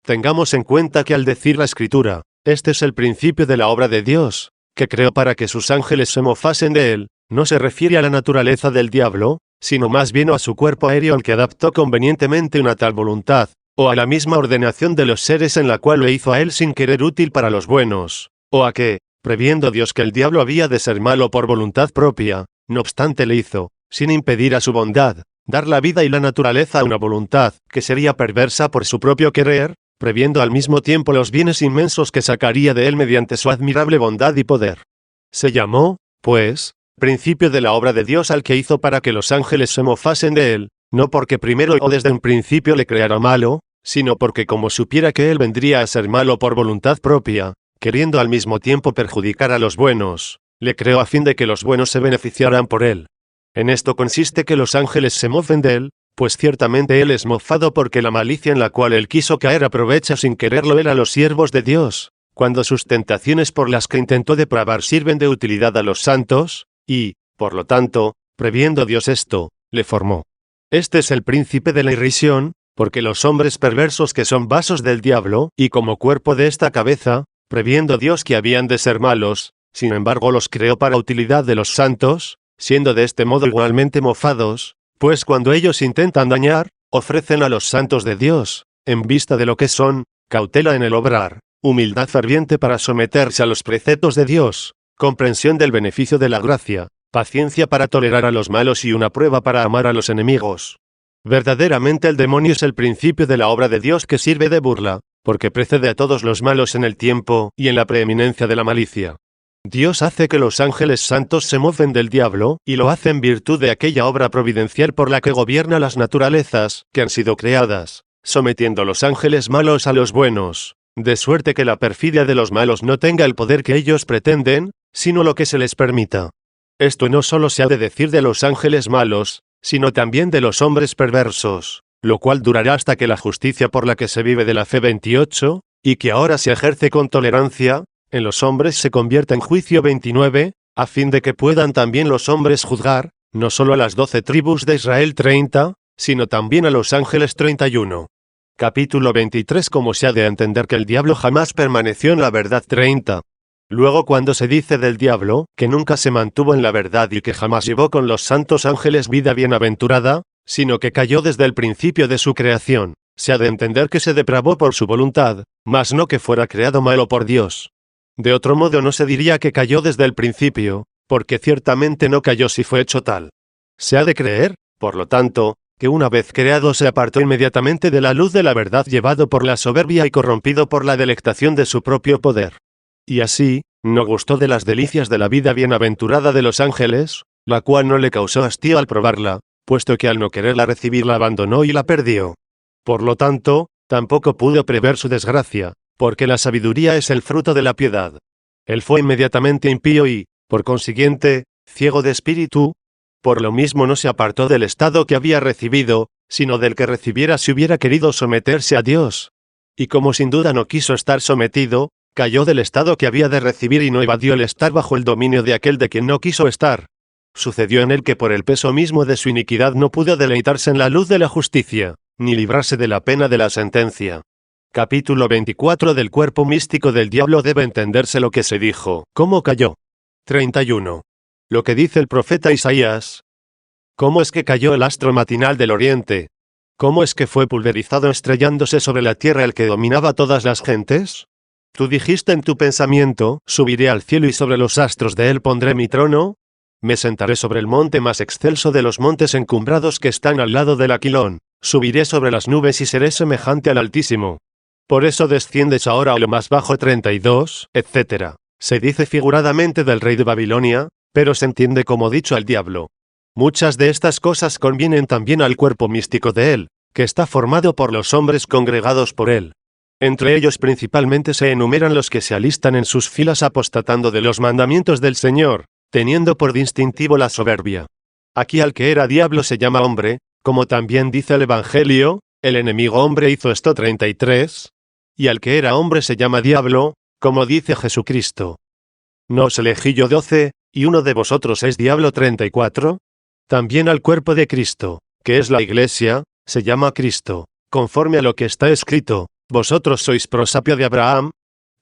Speaker 1: Tengamos en cuenta que al decir la Escritura, este es el principio de la obra de Dios, que creó para que sus ángeles se mofasen de él, no se refiere a la naturaleza del diablo, sino más bien a su cuerpo aéreo al que adaptó convenientemente una tal voluntad, o a la misma ordenación de los seres en la cual lo hizo a él sin querer útil para los buenos, o a que, previendo Dios que el diablo había de ser malo por voluntad propia, no obstante le hizo, sin impedir a su bondad, dar la vida y la naturaleza a una voluntad que sería perversa por su propio querer, previendo al mismo tiempo los bienes inmensos que sacaría de él mediante su admirable bondad y poder. Se llamó, pues, principio de la obra de Dios al que hizo para que los ángeles se mofasen de él, no porque primero o desde un principio le creara malo, sino porque como supiera que él vendría a ser malo por voluntad propia, queriendo al mismo tiempo perjudicar a los buenos, le creó a fin de que los buenos se beneficiaran por él. En esto consiste que los ángeles se mofen de él, pues ciertamente él es mofado porque la malicia en la cual él quiso caer aprovecha sin quererlo él a los siervos de Dios, cuando sus tentaciones por las que intentó depravar sirven de utilidad a los santos, y, por lo tanto, previendo Dios esto, le formó. Este es el príncipe de la irrisión, porque los hombres perversos que son vasos del diablo, y como cuerpo de esta cabeza, previendo Dios que habían de ser malos, sin embargo los creó para utilidad de los santos, siendo de este modo igualmente mofados, pues cuando ellos intentan dañar, ofrecen a los santos de Dios, en vista de lo que son, cautela en el obrar, humildad ferviente para someterse a los preceptos de Dios, comprensión del beneficio de la gracia, paciencia para tolerar a los malos y una prueba para amar a los enemigos. Verdaderamente el demonio es el principio de la obra de Dios que sirve de burla, porque precede a todos los malos en el tiempo y en la preeminencia de la malicia. Dios hace que los ángeles santos se mofen del diablo, y lo hace en virtud de aquella obra providencial por la que gobierna las naturalezas, que han sido creadas, sometiendo los ángeles malos a los buenos, de suerte que la perfidia de los malos no tenga el poder que ellos pretenden, sino lo que se les permita. Esto no solo se ha de decir de los ángeles malos, sino también de los hombres perversos, lo cual durará hasta que la justicia por la que se vive de la fe 28, y que ahora se ejerce con tolerancia, en los hombres se convierta en juicio 29, a fin de que puedan también los hombres juzgar, no solo a las 12 tribus de Israel 30, sino también a los ángeles 31. Capítulo 23. Como se ha de entender que el diablo jamás permaneció en la verdad 30. Luego cuando se dice del diablo, que nunca se mantuvo en la verdad y que jamás llevó con los santos ángeles vida bienaventurada, sino que cayó desde el principio de su creación, se ha de entender que se depravó por su voluntad, mas no que fuera creado malo por Dios. De otro modo no se diría que cayó desde el principio, porque ciertamente no cayó si fue hecho tal. Se ha de creer, por lo tanto, que una vez creado se apartó inmediatamente de la luz de la verdad llevado por la soberbia y corrompido por la delectación de su propio poder. Y así, no gustó de las delicias de la vida bienaventurada de los ángeles, la cual no le causó hastío al probarla, puesto que al no quererla recibir la abandonó y la perdió. Por lo tanto, tampoco pudo prever su desgracia, porque la sabiduría es el fruto de la piedad. Él fue inmediatamente impío y, por consiguiente, ciego de espíritu. Por lo mismo no se apartó del estado que había recibido, sino del que recibiera si hubiera querido someterse a Dios. Y como sin duda no quiso estar sometido, cayó del estado que había de recibir y no evadió el estar bajo el dominio de aquel de quien no quiso estar. Sucedió en él que por el peso mismo de su iniquidad no pudo deleitarse en la luz de la justicia, ni librarse de la pena de la sentencia. Capítulo 24. Del cuerpo místico del diablo debe entenderse lo que se dijo. ¿Cómo cayó? 31. Lo que dice el profeta Isaías. ¿Cómo es que cayó el astro matinal del oriente? ¿Cómo es que fue pulverizado estrellándose sobre la tierra el que dominaba todas las gentes? Tú dijiste en tu pensamiento, subiré al cielo y sobre los astros de él pondré mi trono. Me sentaré sobre el monte más excelso de los montes encumbrados que están al lado del Aquilón. Subiré sobre las nubes y seré semejante al Altísimo. Por eso desciendes ahora a lo más bajo 32, etc. Se dice figuradamente del rey de Babilonia, pero se entiende como dicho al diablo. Muchas de estas cosas convienen también al cuerpo místico de él, que está formado por los hombres congregados por él. Entre ellos principalmente se enumeran los que se alistan en sus filas apostatando de los mandamientos del Señor, teniendo por distintivo la soberbia. Aquí al que era diablo se llama hombre, como también dice el Evangelio, el enemigo hombre hizo esto 33, y al que era hombre se llama diablo, como dice Jesucristo. ¿No os elegí yo 12, y uno de vosotros es diablo 34? También al cuerpo de Cristo, que es la Iglesia, se llama Cristo, conforme a lo que está escrito, vosotros sois prosapio de Abraham.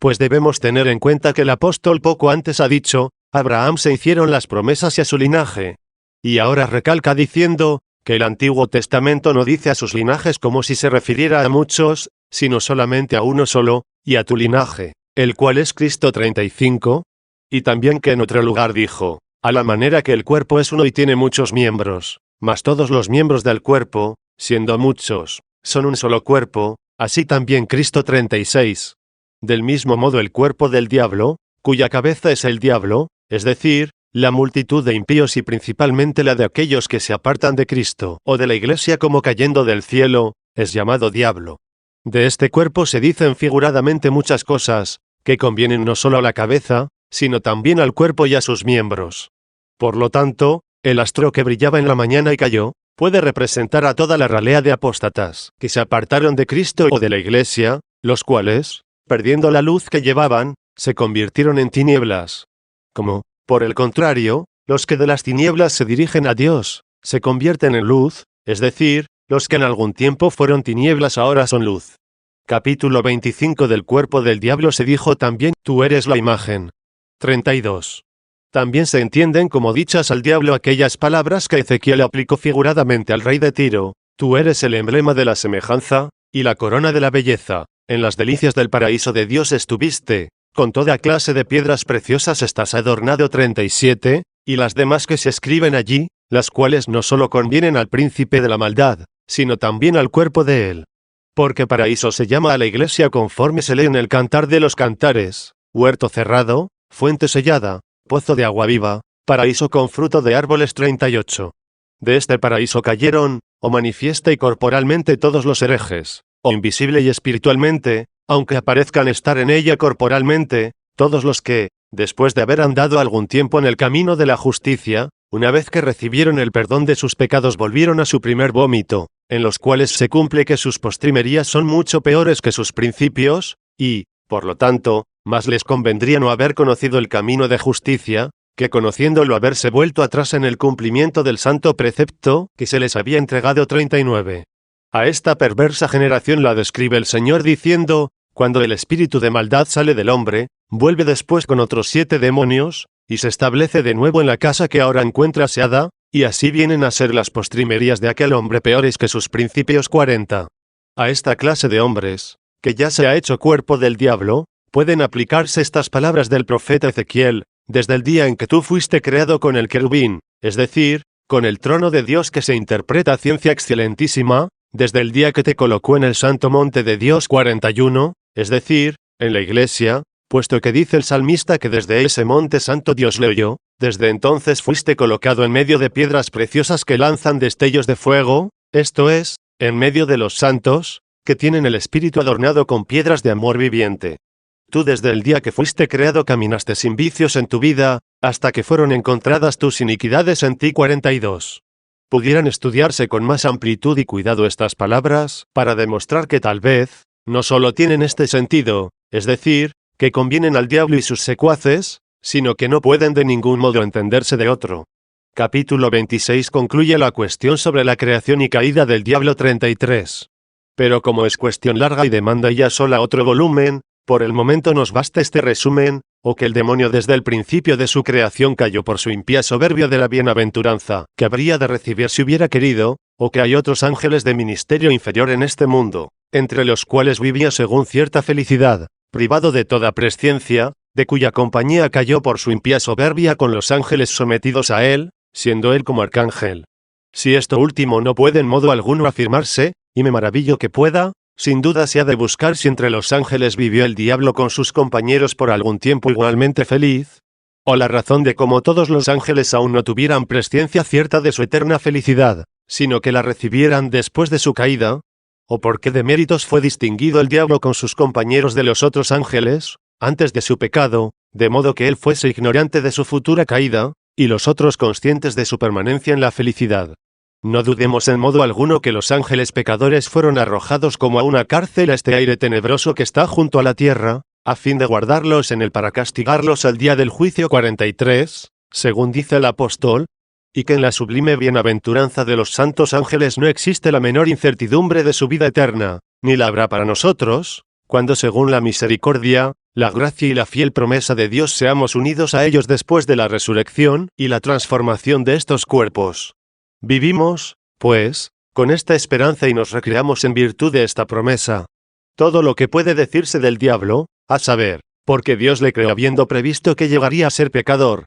Speaker 1: Pues debemos tener en cuenta que el apóstol poco antes ha dicho, a Abraham se hicieron las promesas y a su linaje. Y ahora recalca diciendo, que el Antiguo Testamento no dice a sus linajes como si se refiriera a muchos, sino solamente a uno solo, y a tu linaje, el cual es Cristo 35, y también que en otro lugar dijo, a la manera que el cuerpo es uno y tiene muchos miembros, mas todos los miembros del cuerpo, siendo muchos, son un solo cuerpo, así también Cristo 36. Del mismo modo el cuerpo del diablo, cuya cabeza es el diablo, es decir, la multitud de impíos y principalmente la de aquellos que se apartan de Cristo o de la Iglesia como cayendo del cielo, es llamado diablo. De este cuerpo se dicen figuradamente muchas cosas, que convienen no solo a la cabeza, sino también al cuerpo y a sus miembros. Por lo tanto, el astro que brillaba en la mañana y cayó, puede representar a toda la ralea de apóstatas, que se apartaron de Cristo o de la Iglesia, los cuales, perdiendo la luz que llevaban, se convirtieron en tinieblas. Como, por el contrario, los que de las tinieblas se dirigen a Dios, se convierten en luz, es decir, los que en algún tiempo fueron tinieblas ahora son luz. Capítulo 25 del cuerpo del diablo se dijo también, tú eres la imagen. 32. También se entienden como dichas al diablo aquellas palabras que Ezequiel aplicó figuradamente al rey de Tiro, tú eres el emblema de la semejanza, y la corona de la belleza, en las delicias del paraíso de Dios estuviste, con toda clase de piedras preciosas estás adornado. 37, y las demás que se escriben allí, las cuales no solo convienen al príncipe de la maldad, sino también al cuerpo de él. Porque paraíso se llama a la iglesia conforme se lee en el Cantar de los Cantares, huerto cerrado, fuente sellada, pozo de agua viva, paraíso con fruto de árboles. 38. De este paraíso cayeron, o manifiesta y corporalmente todos los herejes, o invisible y espiritualmente, aunque aparezcan estar en ella corporalmente, todos los que, después de haber andado algún tiempo en el camino de la justicia, una vez que recibieron el perdón de sus pecados volvieron a su primer vómito, en los cuales se cumple que sus postrimerías son mucho peores que sus principios, y, por lo tanto, más les convendría no haber conocido el camino de justicia, que conociéndolo haberse vuelto atrás en el cumplimiento del santo precepto que se les había entregado. 39. A esta perversa generación la describe el Señor diciendo, cuando el espíritu de maldad sale del hombre, vuelve después con otros 7 demonios, y se establece de nuevo en la casa que ahora encuentra aseada, y así vienen a ser las postrimerías de aquel hombre peores que sus principios. 40. A esta clase de hombres, que ya se ha hecho cuerpo del diablo, pueden aplicarse estas palabras del profeta Ezequiel, desde el día en que tú fuiste creado con el querubín, es decir, con el trono de Dios que se interpreta ciencia excelentísima, desde el día que te colocó en el santo monte de Dios. 41, es decir, en la iglesia, puesto que dice el salmista que desde ese monte santo Dios le oyó, desde entonces fuiste colocado en medio de piedras preciosas que lanzan destellos de fuego, esto es, en medio de los santos, que tienen el espíritu adornado con piedras de amor viviente. Tú desde el día que fuiste creado caminaste sin vicios en tu vida, hasta que fueron encontradas tus iniquidades en ti. 42. Pudieran estudiarse con más amplitud y cuidado estas palabras, para demostrar que tal vez, no solo tienen este sentido, es decir, que convienen al diablo y sus secuaces, sino que no pueden de ningún modo entenderse de otro. Capítulo 26 concluye la cuestión sobre la creación y caída del diablo. 33. Pero como es cuestión larga y demanda ya sola otro volumen, por el momento nos basta este resumen, o que el demonio desde el principio de su creación cayó por su impía soberbia de la bienaventuranza, que habría de recibir si hubiera querido, o que hay otros ángeles de ministerio inferior en este mundo, entre los cuales vivía según cierta felicidad, privado de toda presciencia, de cuya compañía cayó por su impía soberbia con los ángeles sometidos a él, siendo él como arcángel. Si esto último no puede en modo alguno afirmarse, y me maravillo que pueda, sin duda se ha de buscar si entre los ángeles vivió el diablo con sus compañeros por algún tiempo igualmente feliz, o la razón de cómo todos los ángeles aún no tuvieran presciencia cierta de su eterna felicidad, sino que la recibieran después de su caída, o por qué de méritos fue distinguido el diablo con sus compañeros de los otros ángeles, antes de su pecado, de modo que él fuese ignorante de su futura caída, y los otros conscientes de su permanencia en la felicidad. No dudemos en modo alguno que los ángeles pecadores fueron arrojados como a una cárcel a este aire tenebroso que está junto a la tierra, a fin de guardarlos en él para castigarlos al día del juicio. 43, según dice el apóstol, y que en la sublime bienaventuranza de los santos ángeles no existe la menor incertidumbre de su vida eterna, ni la habrá para nosotros, cuando según la misericordia, la gracia y la fiel promesa de Dios seamos unidos a ellos después de la resurrección y la transformación de estos cuerpos. Vivimos, pues, con esta esperanza y nos recreamos en virtud de esta promesa. Todo lo que puede decirse del diablo, a saber, porque Dios le creó habiendo previsto que llegaría a ser pecador.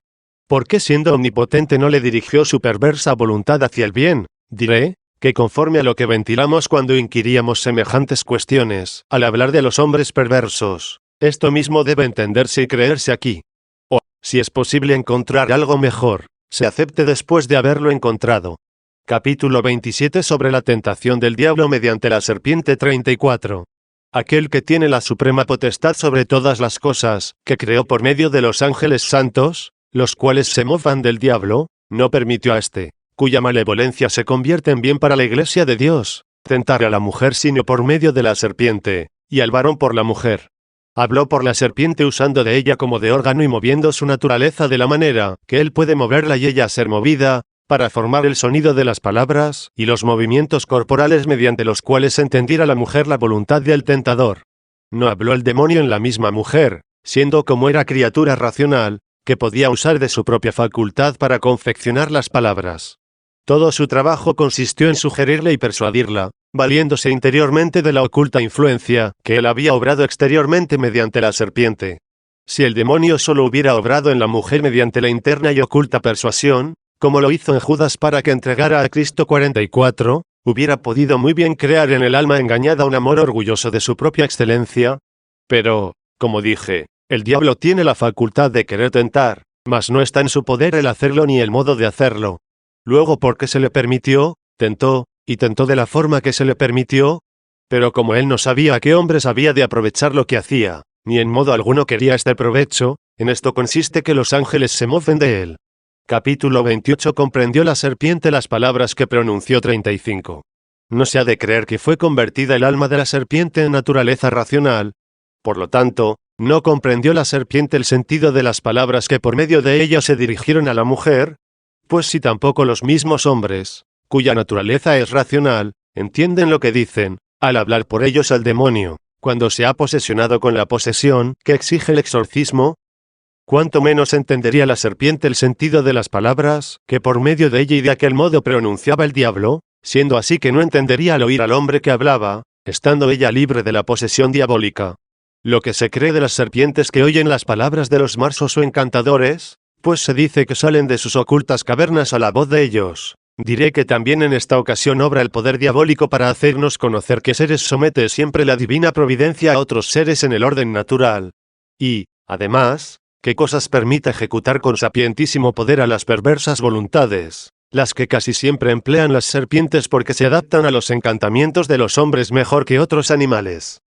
Speaker 1: ¿Por qué siendo omnipotente no le dirigió su perversa voluntad hacia el bien? Diré, que conforme a lo que ventilamos cuando inquiríamos semejantes cuestiones, al hablar de los hombres perversos, esto mismo debe entenderse y creerse aquí. O, si es posible encontrar algo mejor, se acepte después de haberlo encontrado. Capítulo 27 sobre la tentación del diablo mediante la serpiente. 34. Aquel que tiene la suprema potestad sobre todas las cosas, que creó por medio de los ángeles santos, los cuales se mofan del diablo, no permitió a este, cuya malevolencia se convierte en bien para la iglesia de Dios, tentar a la mujer sino por medio de la serpiente, y al varón por la mujer. Habló por la serpiente usando de ella como de órgano y moviendo su naturaleza de la manera que él puede moverla y ella ser movida, para formar el sonido de las palabras y los movimientos corporales mediante los cuales entendiera la mujer la voluntad del tentador. No habló el demonio en la misma mujer, siendo como era criatura racional, que podía usar de su propia facultad para confeccionar las palabras. Todo su trabajo consistió en sugerirle y persuadirla, valiéndose interiormente de la oculta influencia que él había obrado exteriormente mediante la serpiente. Si el demonio solo hubiera obrado en la mujer mediante la interna y oculta persuasión, como lo hizo en Judas para que entregara a Cristo 44, hubiera podido muy bien crear en el alma engañada un amor orgulloso de su propia excelencia. Pero, como dije, el diablo tiene la facultad de querer tentar, mas no está en su poder el hacerlo ni el modo de hacerlo. Luego, porque se le permitió, tentó, y tentó de la forma que se le permitió, pero como él no sabía a qué hombres había de aprovechar lo que hacía, ni en modo alguno quería este provecho, en esto consiste que los ángeles se mofen de él. Capítulo 28. Comprendió la serpiente las palabras que pronunció 35. No se ha de creer que fue convertida el alma de la serpiente en naturaleza racional. Por lo tanto, no comprendió la serpiente el sentido de las palabras que por medio de ella se dirigieron a la mujer, pues si tampoco los mismos hombres, cuya naturaleza es racional, entienden lo que dicen, al hablar por ellos al demonio, cuando se ha posesionado con la posesión que exige el exorcismo, cuánto menos entendería la serpiente el sentido de las palabras que por medio de ella y de aquel modo pronunciaba el diablo, siendo así que no entendería al oír al hombre que hablaba, estando ella libre de la posesión diabólica. Lo que se cree de las serpientes que oyen las palabras de los marsos o encantadores, pues se dice que salen de sus ocultas cavernas a la voz de ellos. Diré que también en esta ocasión obra el poder diabólico para hacernos conocer qué seres somete siempre la divina providencia a otros seres en el orden natural. Y, además, qué cosas permite ejecutar con sapientísimo poder a las perversas voluntades, las que casi siempre emplean las serpientes porque se adaptan a los encantamientos de los hombres mejor que otros animales.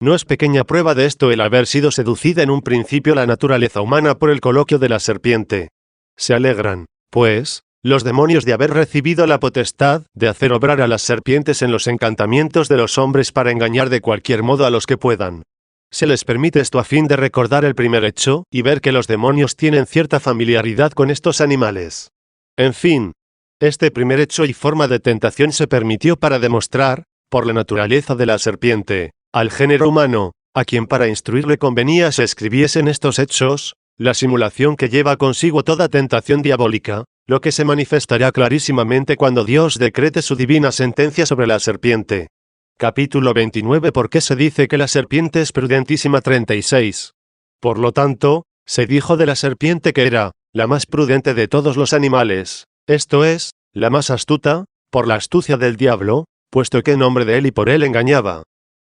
Speaker 1: No es pequeña prueba de esto el haber sido seducida en un principio la naturaleza humana por el coloquio de la serpiente. Se alegran, pues, los demonios de haber recibido la potestad de hacer obrar a las serpientes en los encantamientos de los hombres para engañar de cualquier modo a los que puedan. Se les permite esto a fin de recordar el primer hecho y ver que los demonios tienen cierta familiaridad con estos animales. En fin, este primer hecho y forma de tentación se permitió para demostrar, por la naturaleza de la serpiente, al género humano, a quien para instruirle convenía se escribiesen estos hechos, la simulación que lleva consigo toda tentación diabólica, lo que se manifestará clarísimamente cuando Dios decrete su divina sentencia sobre la serpiente. Capítulo 29. ¿Por qué se dice que la serpiente es prudentísima? 36. Por lo tanto, se dijo de la serpiente que era la más prudente de todos los animales, esto es, la más astuta, por la astucia del diablo, puesto que en nombre de él y por él engañaba.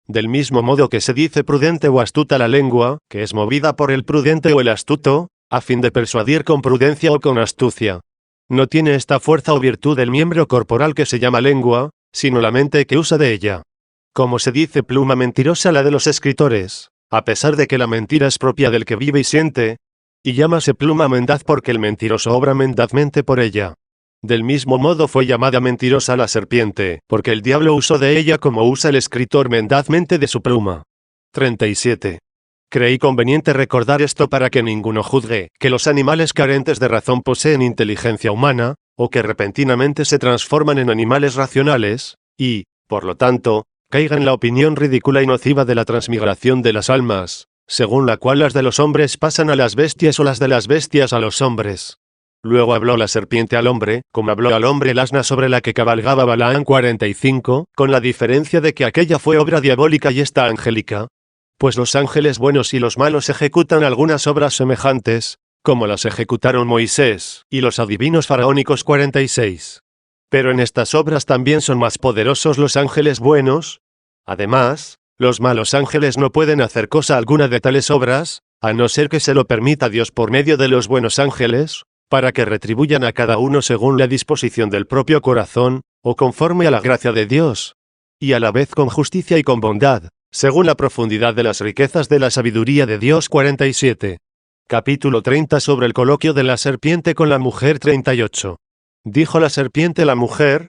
Speaker 1: Del mismo modo que se dice prudente o astuta la lengua, que es movida por el prudente o el astuto, a fin de persuadir con prudencia o con astucia. No tiene esta fuerza o virtud el miembro corporal que se llama lengua, sino la mente que usa de ella. Como se dice pluma mentirosa la de los escritores, a pesar de que la mentira es propia del que vive y siente, y llámase pluma mendaz porque el mentiroso obra mendazmente por ella. Del mismo modo fue llamada mentirosa la serpiente, porque el diablo usó de ella como usa el escritor mendazmente de su pluma. 37. Creí conveniente recordar esto para que ninguno juzgue que los animales carentes de razón poseen inteligencia humana, o que repentinamente se transforman en animales racionales, y, por lo tanto, caiga en la opinión ridícula y nociva de la transmigración de las almas, según la cual las de los hombres pasan a las bestias o las de las bestias a los hombres. Luego habló la serpiente al hombre, como habló al hombre el asna sobre la que cabalgaba Balaán 45, con la diferencia de que aquella fue obra diabólica y esta angélica. Pues los ángeles buenos y los malos ejecutan algunas obras semejantes, como las ejecutaron Moisés y los adivinos faraónicos 46. Pero en estas obras también son más poderosos los ángeles buenos. Además, los malos ángeles no pueden hacer cosa alguna de tales obras, a no ser que se lo permita Dios por medio de los buenos ángeles, para que retribuyan a cada uno según la disposición del propio corazón, o conforme a la gracia de Dios, y a la vez con justicia y con bondad, según la profundidad de las riquezas de la sabiduría de Dios 47. Capítulo 30 sobre el coloquio de la serpiente con la mujer 38. Dijo la serpiente a la mujer: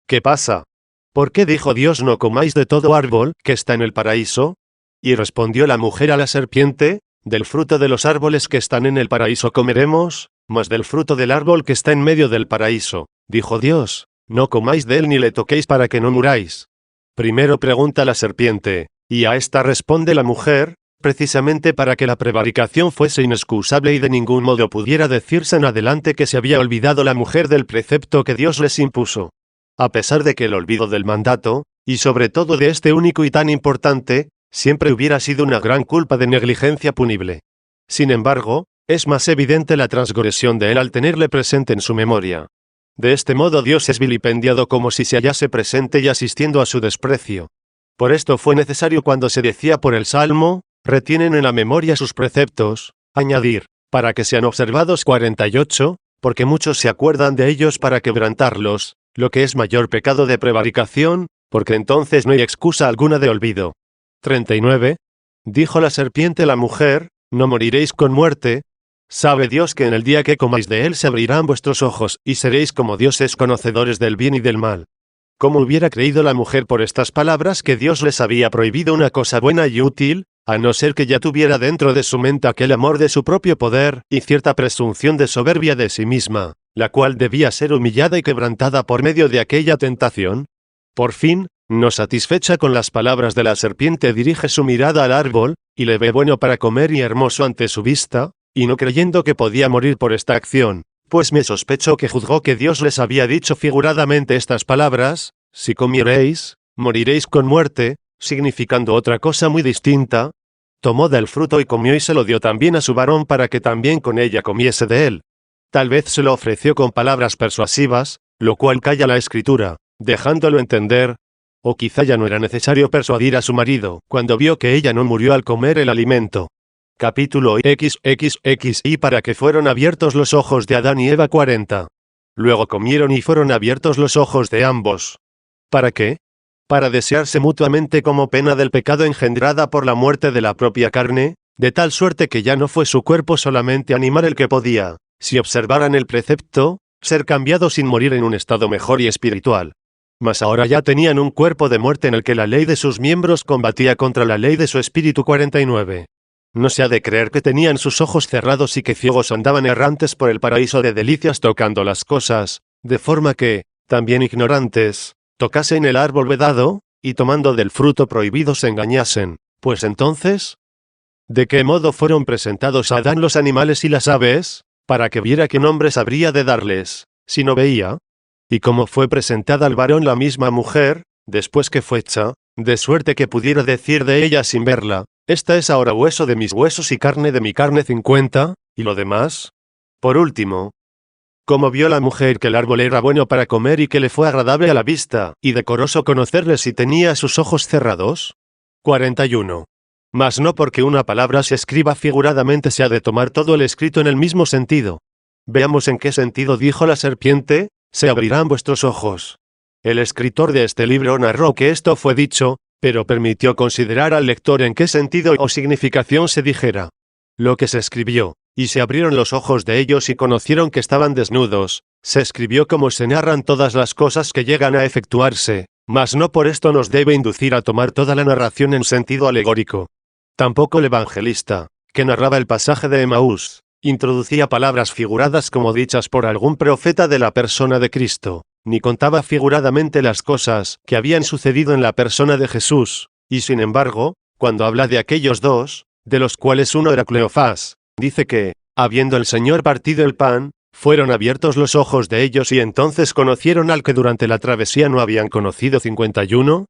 Speaker 1: ¿Qué pasa? ¿Por qué dijo Dios no comáis de todo árbol que está en el paraíso? Y respondió la mujer a la serpiente: del fruto de los árboles que están en el paraíso comeremos, mas del fruto del árbol que está en medio del paraíso, dijo Dios, no comáis de él ni le toquéis para que no muráis. Primero pregunta la serpiente, y a esta responde la mujer, precisamente para que la prevaricación fuese inexcusable y de ningún modo pudiera decirse en adelante que se había olvidado la mujer del precepto que Dios les impuso. A pesar de que el olvido del mandato, y sobre todo de este único y tan importante, siempre hubiera sido una gran culpa de negligencia punible. Sin embargo, es más evidente la transgresión de él al tenerle presente en su memoria. De este modo Dios es vilipendiado como si se hallase presente y asistiendo a su desprecio. Por esto fue necesario cuando se decía por el Salmo, retienen en la memoria sus preceptos, añadir, para que sean observados 48, porque muchos se acuerdan de ellos para quebrantarlos, lo que es mayor pecado de prevaricación, porque entonces no hay excusa alguna de olvido. 39. Dijo la serpiente a la mujer, no moriréis con muerte. Sabe Dios que en el día que comáis de él se abrirán vuestros ojos, y seréis como dioses conocedores del bien y del mal. ¿Cómo hubiera creído la mujer por estas palabras que Dios les había prohibido una cosa buena y útil, a no ser que ya tuviera dentro de su mente aquel amor de su propio poder, y cierta presunción de soberbia de sí misma, la cual debía ser humillada y quebrantada por medio de aquella tentación? Por fin, no satisfecha con las palabras de la serpiente, dirige su mirada al árbol, y le ve bueno para comer y hermoso ante su vista, y no creyendo que podía morir por esta acción, pues me sospecho que juzgó que Dios les había dicho figuradamente estas palabras, si comiereis, moriréis con muerte, significando otra cosa muy distinta. Tomó del fruto y comió y se lo dio también a su varón para que también con ella comiese de él. Tal vez se lo ofreció con palabras persuasivas, lo cual calla la Escritura, dejándolo entender, o quizá ya no era necesario persuadir a su marido, cuando vio que ella no murió al comer el alimento. Capítulo XXX y para que fueron abiertos los ojos de Adán y Eva 40. Luego comieron y fueron abiertos los ojos de ambos. ¿Para qué? Para desearse mutuamente como pena del pecado engendrada por la muerte de la propia carne, de tal suerte que ya no fue su cuerpo solamente animal el que podía, si observaran el precepto, ser cambiado sin morir en un estado mejor y espiritual. Mas ahora ya tenían un cuerpo de muerte en el que la ley de sus miembros combatía contra la ley de su espíritu 49. No se ha de creer que tenían sus ojos cerrados y que ciegos andaban errantes por el paraíso de delicias tocando las cosas, de forma que, también ignorantes, tocasen el árbol vedado, y tomando del fruto prohibido se engañasen, pues entonces, ¿de qué modo fueron presentados a Adán los animales y las aves? Para que viera qué nombres habría de darles, si no veía. Y cómo fue presentada al varón la misma mujer, después que fue hecha, de suerte que pudiera decir de ella sin verla, esta es ahora hueso de mis huesos y carne de mi carne 50, y lo demás. Por último, como vio la mujer que el árbol era bueno para comer y que le fue agradable a la vista, y decoroso conocerle si tenía sus ojos cerrados. 41. Mas no porque una palabra se escriba figuradamente se ha de tomar todo el escrito en el mismo sentido. Veamos en qué sentido dijo la serpiente, se abrirán vuestros ojos. El escritor de este libro narró que esto fue dicho, pero permitió considerar al lector en qué sentido o significación se dijera lo que se escribió, y se abrieron los ojos de ellos y conocieron que estaban desnudos. Se escribió como se narran todas las cosas que llegan a efectuarse, mas no por esto nos debe inducir a tomar toda la narración en sentido alegórico. Tampoco el evangelista, que narraba el pasaje de Emaús, introducía palabras figuradas como dichas por algún profeta de la persona de Cristo, ni contaba figuradamente las cosas que habían sucedido en la persona de Jesús, y sin embargo, cuando habla de aquellos dos, de los cuales uno era Cleofás, dice que, habiendo el Señor partido el pan, fueron abiertos los ojos de ellos y entonces conocieron al que durante la travesía no habían conocido 51.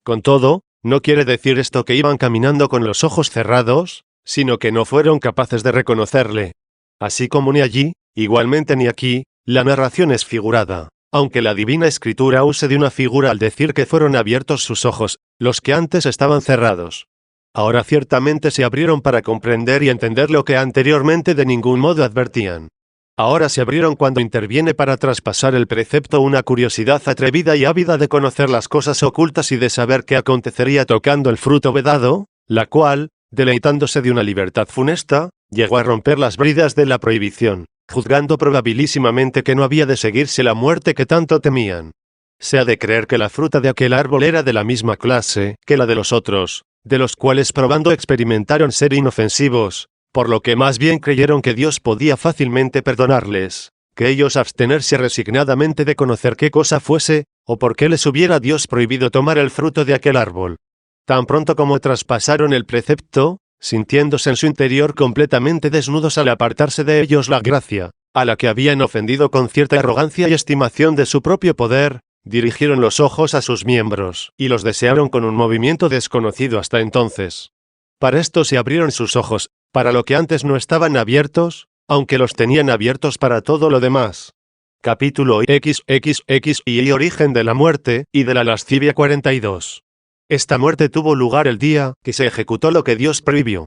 Speaker 1: Con todo, no quiere decir esto que iban caminando con los ojos cerrados, sino que no fueron capaces de reconocerle. Así como ni allí, igualmente ni aquí, la narración es figurada, aunque la Divina Escritura use de una figura al decir que fueron abiertos sus ojos, los que antes estaban cerrados. Ahora ciertamente se abrieron para comprender y entender lo que anteriormente de ningún modo advertían. Ahora se abrieron cuando interviene para traspasar el precepto una curiosidad atrevida y ávida de conocer las cosas ocultas y de saber qué acontecería tocando el fruto vedado, la cual, deleitándose de una libertad funesta, llegó a romper las bridas de la prohibición, juzgando probabilísimamente que no había de seguirse la muerte que tanto temían. Se ha de creer que la fruta de aquel árbol era de la misma clase que la de los otros, de los cuales probando experimentaron ser inofensivos, por lo que más bien creyeron que Dios podía fácilmente perdonarles, que ellos abstenerse resignadamente de conocer qué cosa fuese, o por qué les hubiera Dios prohibido tomar el fruto de aquel árbol. Tan pronto como traspasaron el precepto, sintiéndose en su interior completamente desnudos al apartarse de ellos la gracia, a la que habían ofendido con cierta arrogancia y estimación de su propio poder, dirigieron los ojos a sus miembros, y los desearon con un movimiento desconocido hasta entonces. Para esto se abrieron sus ojos, para lo que antes no estaban abiertos, aunque los tenían abiertos para todo lo demás. Capítulo XXX y origen de la muerte y de la lascivia 42. Esta muerte tuvo lugar el día que se ejecutó lo que Dios prohibió.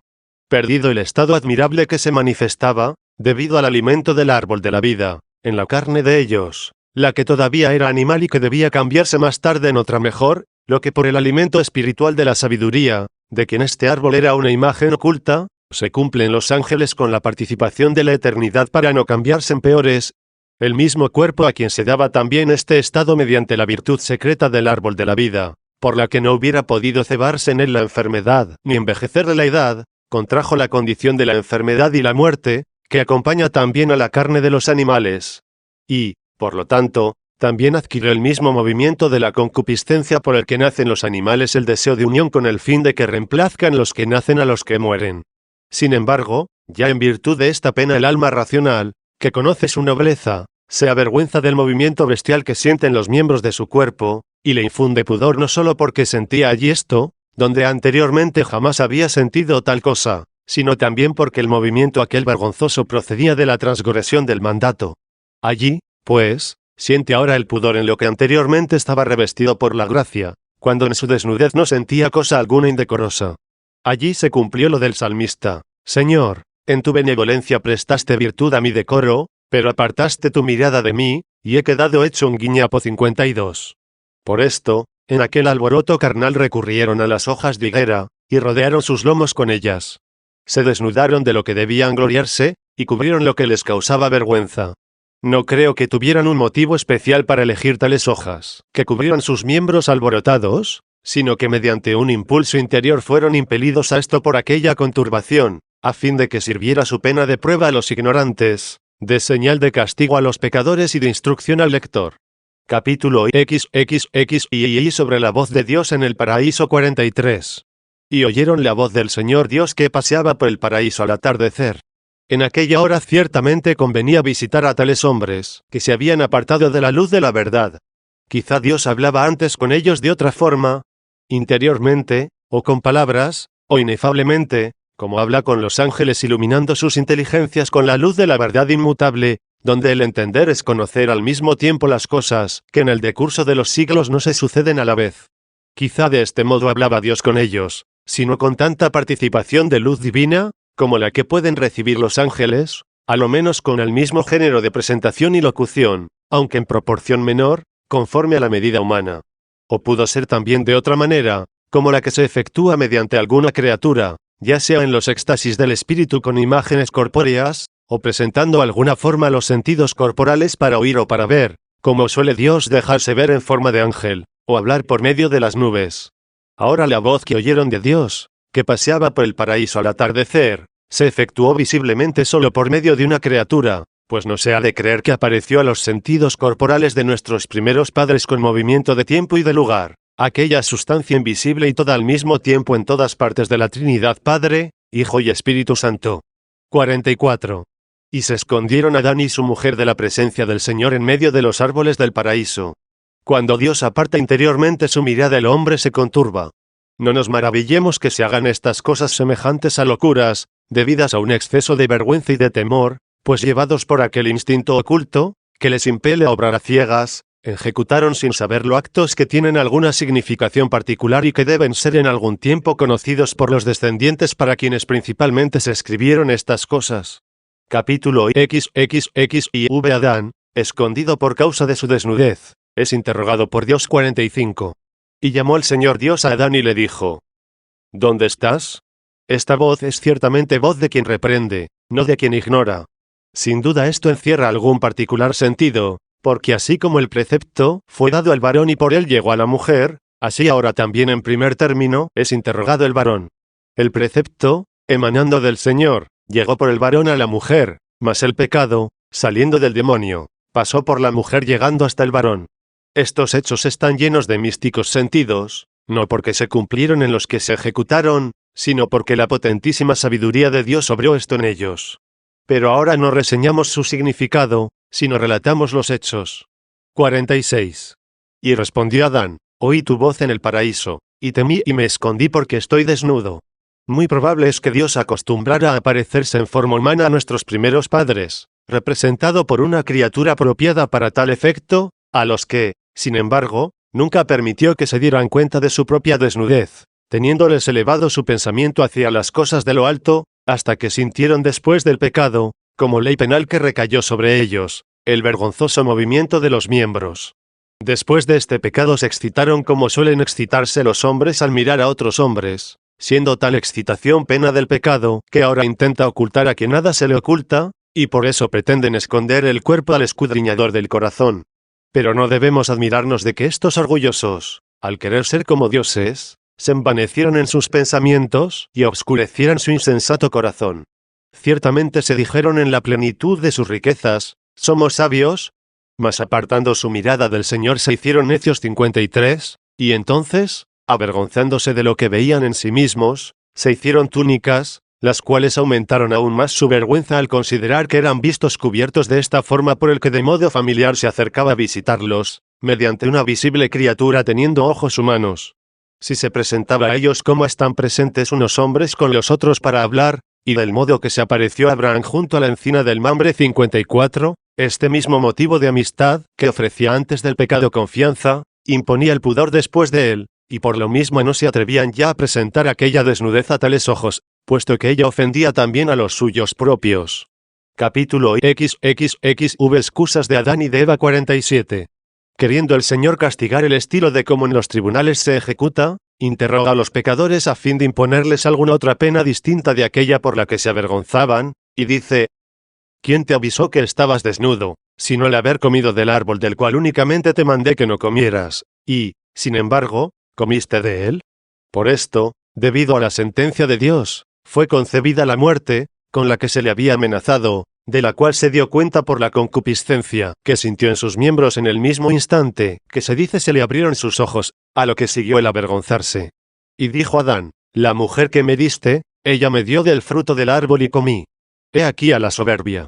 Speaker 1: Perdido el estado admirable que se manifestaba, debido al alimento del árbol de la vida, en la carne de ellos, la que todavía era animal y que debía cambiarse más tarde en otra mejor, lo que por el alimento espiritual de la sabiduría, de quien este árbol era una imagen oculta, se cumple en los ángeles con la participación de la eternidad para no cambiarse en peores, el mismo cuerpo a quien se daba también este estado mediante la virtud secreta del árbol de la vida, por la que no hubiera podido cebarse en él la enfermedad, ni envejecerle la edad, contrajo la condición de la enfermedad y la muerte, que acompaña también a la carne de los animales. Y, por lo tanto, también adquirió el mismo movimiento de la concupiscencia por el que nacen los animales, el deseo de unión con el fin de que reemplazcan los que nacen a los que mueren. Sin embargo, ya en virtud de esta pena el alma racional, que conoce su nobleza, se avergüenza del movimiento bestial que sienten los miembros de su cuerpo, y le infunde pudor no solo porque sentía allí esto, donde anteriormente jamás había sentido tal cosa, sino también porque el movimiento aquel vergonzoso procedía de la transgresión del mandato. Allí, pues, siente ahora el pudor en lo que anteriormente estaba revestido por la gracia, cuando en su desnudez no sentía cosa alguna indecorosa. Allí se cumplió lo del salmista: Señor, en tu benevolencia prestaste virtud a mi decoro, pero apartaste tu mirada de mí, y he quedado hecho un guiñapo. 52. Por esto, en aquel alboroto carnal recurrieron a las hojas de higuera, y rodearon sus lomos con ellas. Se desnudaron de lo que debían gloriarse, y cubrieron lo que les causaba vergüenza. No creo que tuvieran un motivo especial para elegir tales hojas, que cubrieran sus miembros alborotados, sino que mediante un impulso interior fueron impelidos a esto por aquella conturbación, a fin de que sirviera su pena de prueba a los ignorantes, de señal de castigo a los pecadores y de instrucción al lector. Capítulo XXX y sobre la voz de Dios en el paraíso 43. Y oyeron la voz del Señor Dios que paseaba por el paraíso al atardecer. En aquella hora ciertamente convenía visitar a tales hombres, que se habían apartado de la luz de la verdad. Quizá Dios hablaba antes con ellos de otra forma, interiormente, o con palabras, o inefablemente, como habla con los ángeles iluminando sus inteligencias con la luz de la verdad inmutable, donde el entender es conocer al mismo tiempo las cosas, que en el decurso de los siglos no se suceden a la vez. Quizá de este modo hablaba Dios con ellos, sino con tanta participación de luz divina, como la que pueden recibir los ángeles, a lo menos con el mismo género de presentación y locución, aunque en proporción menor, conforme a la medida humana. O pudo ser también de otra manera, como la que se efectúa mediante alguna criatura, ya sea en los éxtasis del espíritu con imágenes corpóreas, o presentando alguna forma a los sentidos corporales para oír o para ver, como suele Dios dejarse ver en forma de ángel, o hablar por medio de las nubes. Ahora la voz que oyeron de Dios, que paseaba por el paraíso al atardecer, se efectuó visiblemente solo por medio de una criatura, pues no se ha de creer que apareció a los sentidos corporales de nuestros primeros padres con movimiento de tiempo y de lugar, aquella sustancia invisible y toda al mismo tiempo en todas partes de la Trinidad Padre, Hijo y Espíritu Santo. 44. Y se escondieron Adán y su mujer de la presencia del Señor en medio de los árboles del paraíso. Cuando Dios aparta interiormente su mirada, el hombre se conturba. No nos maravillemos que se hagan estas cosas semejantes a locuras, debidas a un exceso de vergüenza y de temor, pues llevados por aquel instinto oculto, que les impele a obrar a ciegas, ejecutaron sin saberlo actos que tienen alguna significación particular y que deben ser en algún tiempo conocidos por los descendientes para quienes principalmente se escribieron estas cosas. Capítulo XXX y V. Adán, escondido por causa de su desnudez, es interrogado por Dios. 45. Y llamó el Señor Dios a Adán y le dijo: ¿Dónde estás? Esta voz es ciertamente voz de quien reprende, no de quien ignora. Sin duda esto encierra algún particular sentido, porque así como el precepto fue dado al varón y por él llegó a la mujer, Así ahora también en primer término es interrogado el varón. El precepto, emanando del Señor, llegó por el varón a la mujer, mas el pecado, saliendo del demonio, pasó por la mujer llegando hasta el varón. Estos hechos están llenos de místicos sentidos, no porque se cumplieron en los que se ejecutaron, sino porque la potentísima sabiduría de Dios obró esto en ellos. Pero ahora no reseñamos su significado, sino relatamos los hechos. 46. Y respondió Adán: oí tu voz en el paraíso, y temí y me escondí porque estoy desnudo. Muy probable es que Dios acostumbrara a aparecerse en forma humana a nuestros primeros padres, representado por una criatura apropiada para tal efecto, a los que, sin embargo, nunca permitió que se dieran cuenta de su propia desnudez, teniéndoles elevado su pensamiento hacia las cosas de lo alto, hasta que sintieron después del pecado, como ley penal que recayó sobre ellos, el vergonzoso movimiento de los miembros. Después de este pecado se excitaron como suelen excitarse los hombres al mirar a otros hombres, siendo tal excitación pena del pecado, que ahora intenta ocultar a quien nada se le oculta, y por eso pretenden esconder el cuerpo al escudriñador del corazón. Pero no debemos admirarnos de que estos orgullosos, al querer ser como dioses, se envanecieron en sus pensamientos y obscurecieran su insensato corazón. Ciertamente se dijeron en la plenitud de sus riquezas: somos sabios, mas apartando su mirada del Señor se hicieron necios. 53, y entonces, avergonzándose de lo que veían en sí mismos, se hicieron túnicas, las cuales aumentaron aún más su vergüenza al considerar que eran vistos cubiertos de esta forma por el que de modo familiar se acercaba a visitarlos, mediante una visible criatura teniendo ojos humanos. Si se presentaba a ellos como están presentes unos hombres con los otros para hablar, y del modo que se apareció a Abraham junto a la encina del Mamre. 54, este mismo motivo de amistad, que ofrecía antes del pecado confianza, imponía el pudor después de él, y por lo mismo no se atrevían ya a presentar aquella desnudez a tales ojos, puesto que ella ofendía también a los suyos propios. Capítulo XXXV. Excusas de Adán y de Eva. 47. Queriendo el Señor castigar el estilo de cómo en los tribunales se ejecuta, interroga a los pecadores a fin de imponerles alguna otra pena distinta de aquella por la que se avergonzaban, y dice: ¿quién te avisó que estabas desnudo, sino el haber comido del árbol del cual únicamente te mandé que no comieras, y, sin embargo, comiste de él? Por esto, debido a la sentencia de Dios, fue concebida la muerte, con la que se le había amenazado, de la cual se dio cuenta por la concupiscencia que sintió en sus miembros en el mismo instante, que se dice se le abrieron sus ojos, a lo que siguió el avergonzarse. Y dijo Adán: la mujer que me diste, ella me dio del fruto del árbol y comí. He aquí a la soberbia.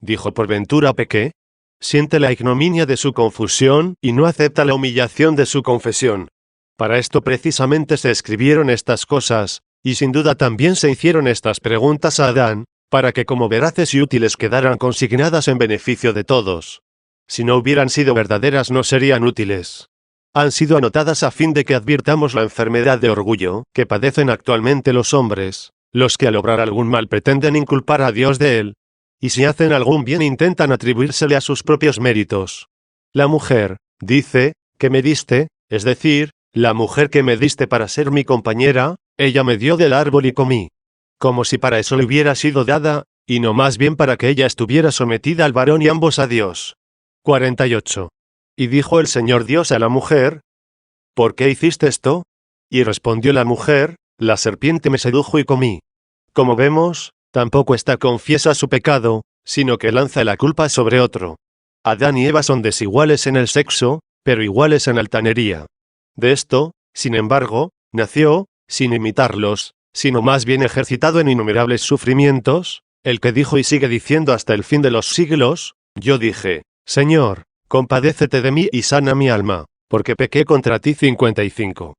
Speaker 1: Dijo: ¿por ventura pequé? Siente la ignominia de su confusión, y no acepta la humillación de su confesión. Para esto precisamente se escribieron estas cosas, y sin duda también se hicieron estas preguntas a Adán, para que como veraces y útiles quedaran consignadas en beneficio de todos. Si no hubieran sido verdaderas no serían útiles. Han sido anotadas a fin de que advirtamos la enfermedad de orgullo que padecen actualmente los hombres, los que al obrar algún mal pretenden inculpar a Dios de él, y si hacen algún bien intentan atribuírsele a sus propios méritos. La mujer, dice, que me diste, es decir, la mujer que me diste para ser mi compañera, ella me dio del árbol y comí. Como si para eso le hubiera sido dada, y no más bien para que ella estuviera sometida al varón y ambos a Dios. 48. Y dijo el Señor Dios a la mujer: ¿por qué hiciste esto? Y respondió la mujer: la serpiente me sedujo y comí. Como vemos, tampoco ésta confiesa su pecado, sino que lanza la culpa sobre otro. Adán y Eva son desiguales en el sexo, pero iguales en altanería. De esto, sin embargo, nació, sin imitarlos, sino más bien ejercitado en innumerables sufrimientos, el que dijo y sigue diciendo hasta el fin de los siglos: yo dije: Señor, compadécete de mí y sana mi alma, porque pequé contra ti. 55.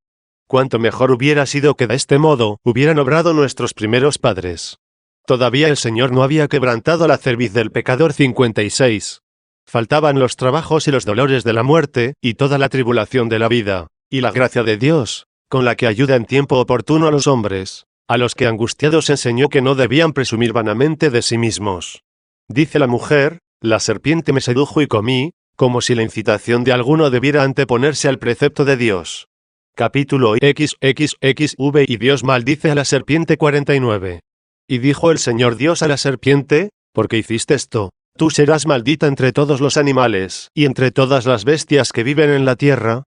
Speaker 1: Cuánto mejor hubiera sido que de este modo hubieran obrado nuestros primeros padres. Todavía el Señor no había quebrantado la cerviz del pecador. 56. Faltaban los trabajos y los dolores de la muerte, y toda la tribulación de la vida, y la gracia de Dios, con la que ayuda en tiempo oportuno a los hombres, a los que angustiados enseñó que no debían presumir vanamente de sí mismos. Dice la mujer: la serpiente me sedujo y comí, como si la incitación de alguno debiera anteponerse al precepto de Dios. Capítulo XXXV. Y Dios maldice a la serpiente. 49. Y dijo el Señor Dios a la serpiente: ¿por qué hiciste esto? Tú serás maldita entre todos los animales, y entre todas las bestias que viven en la tierra.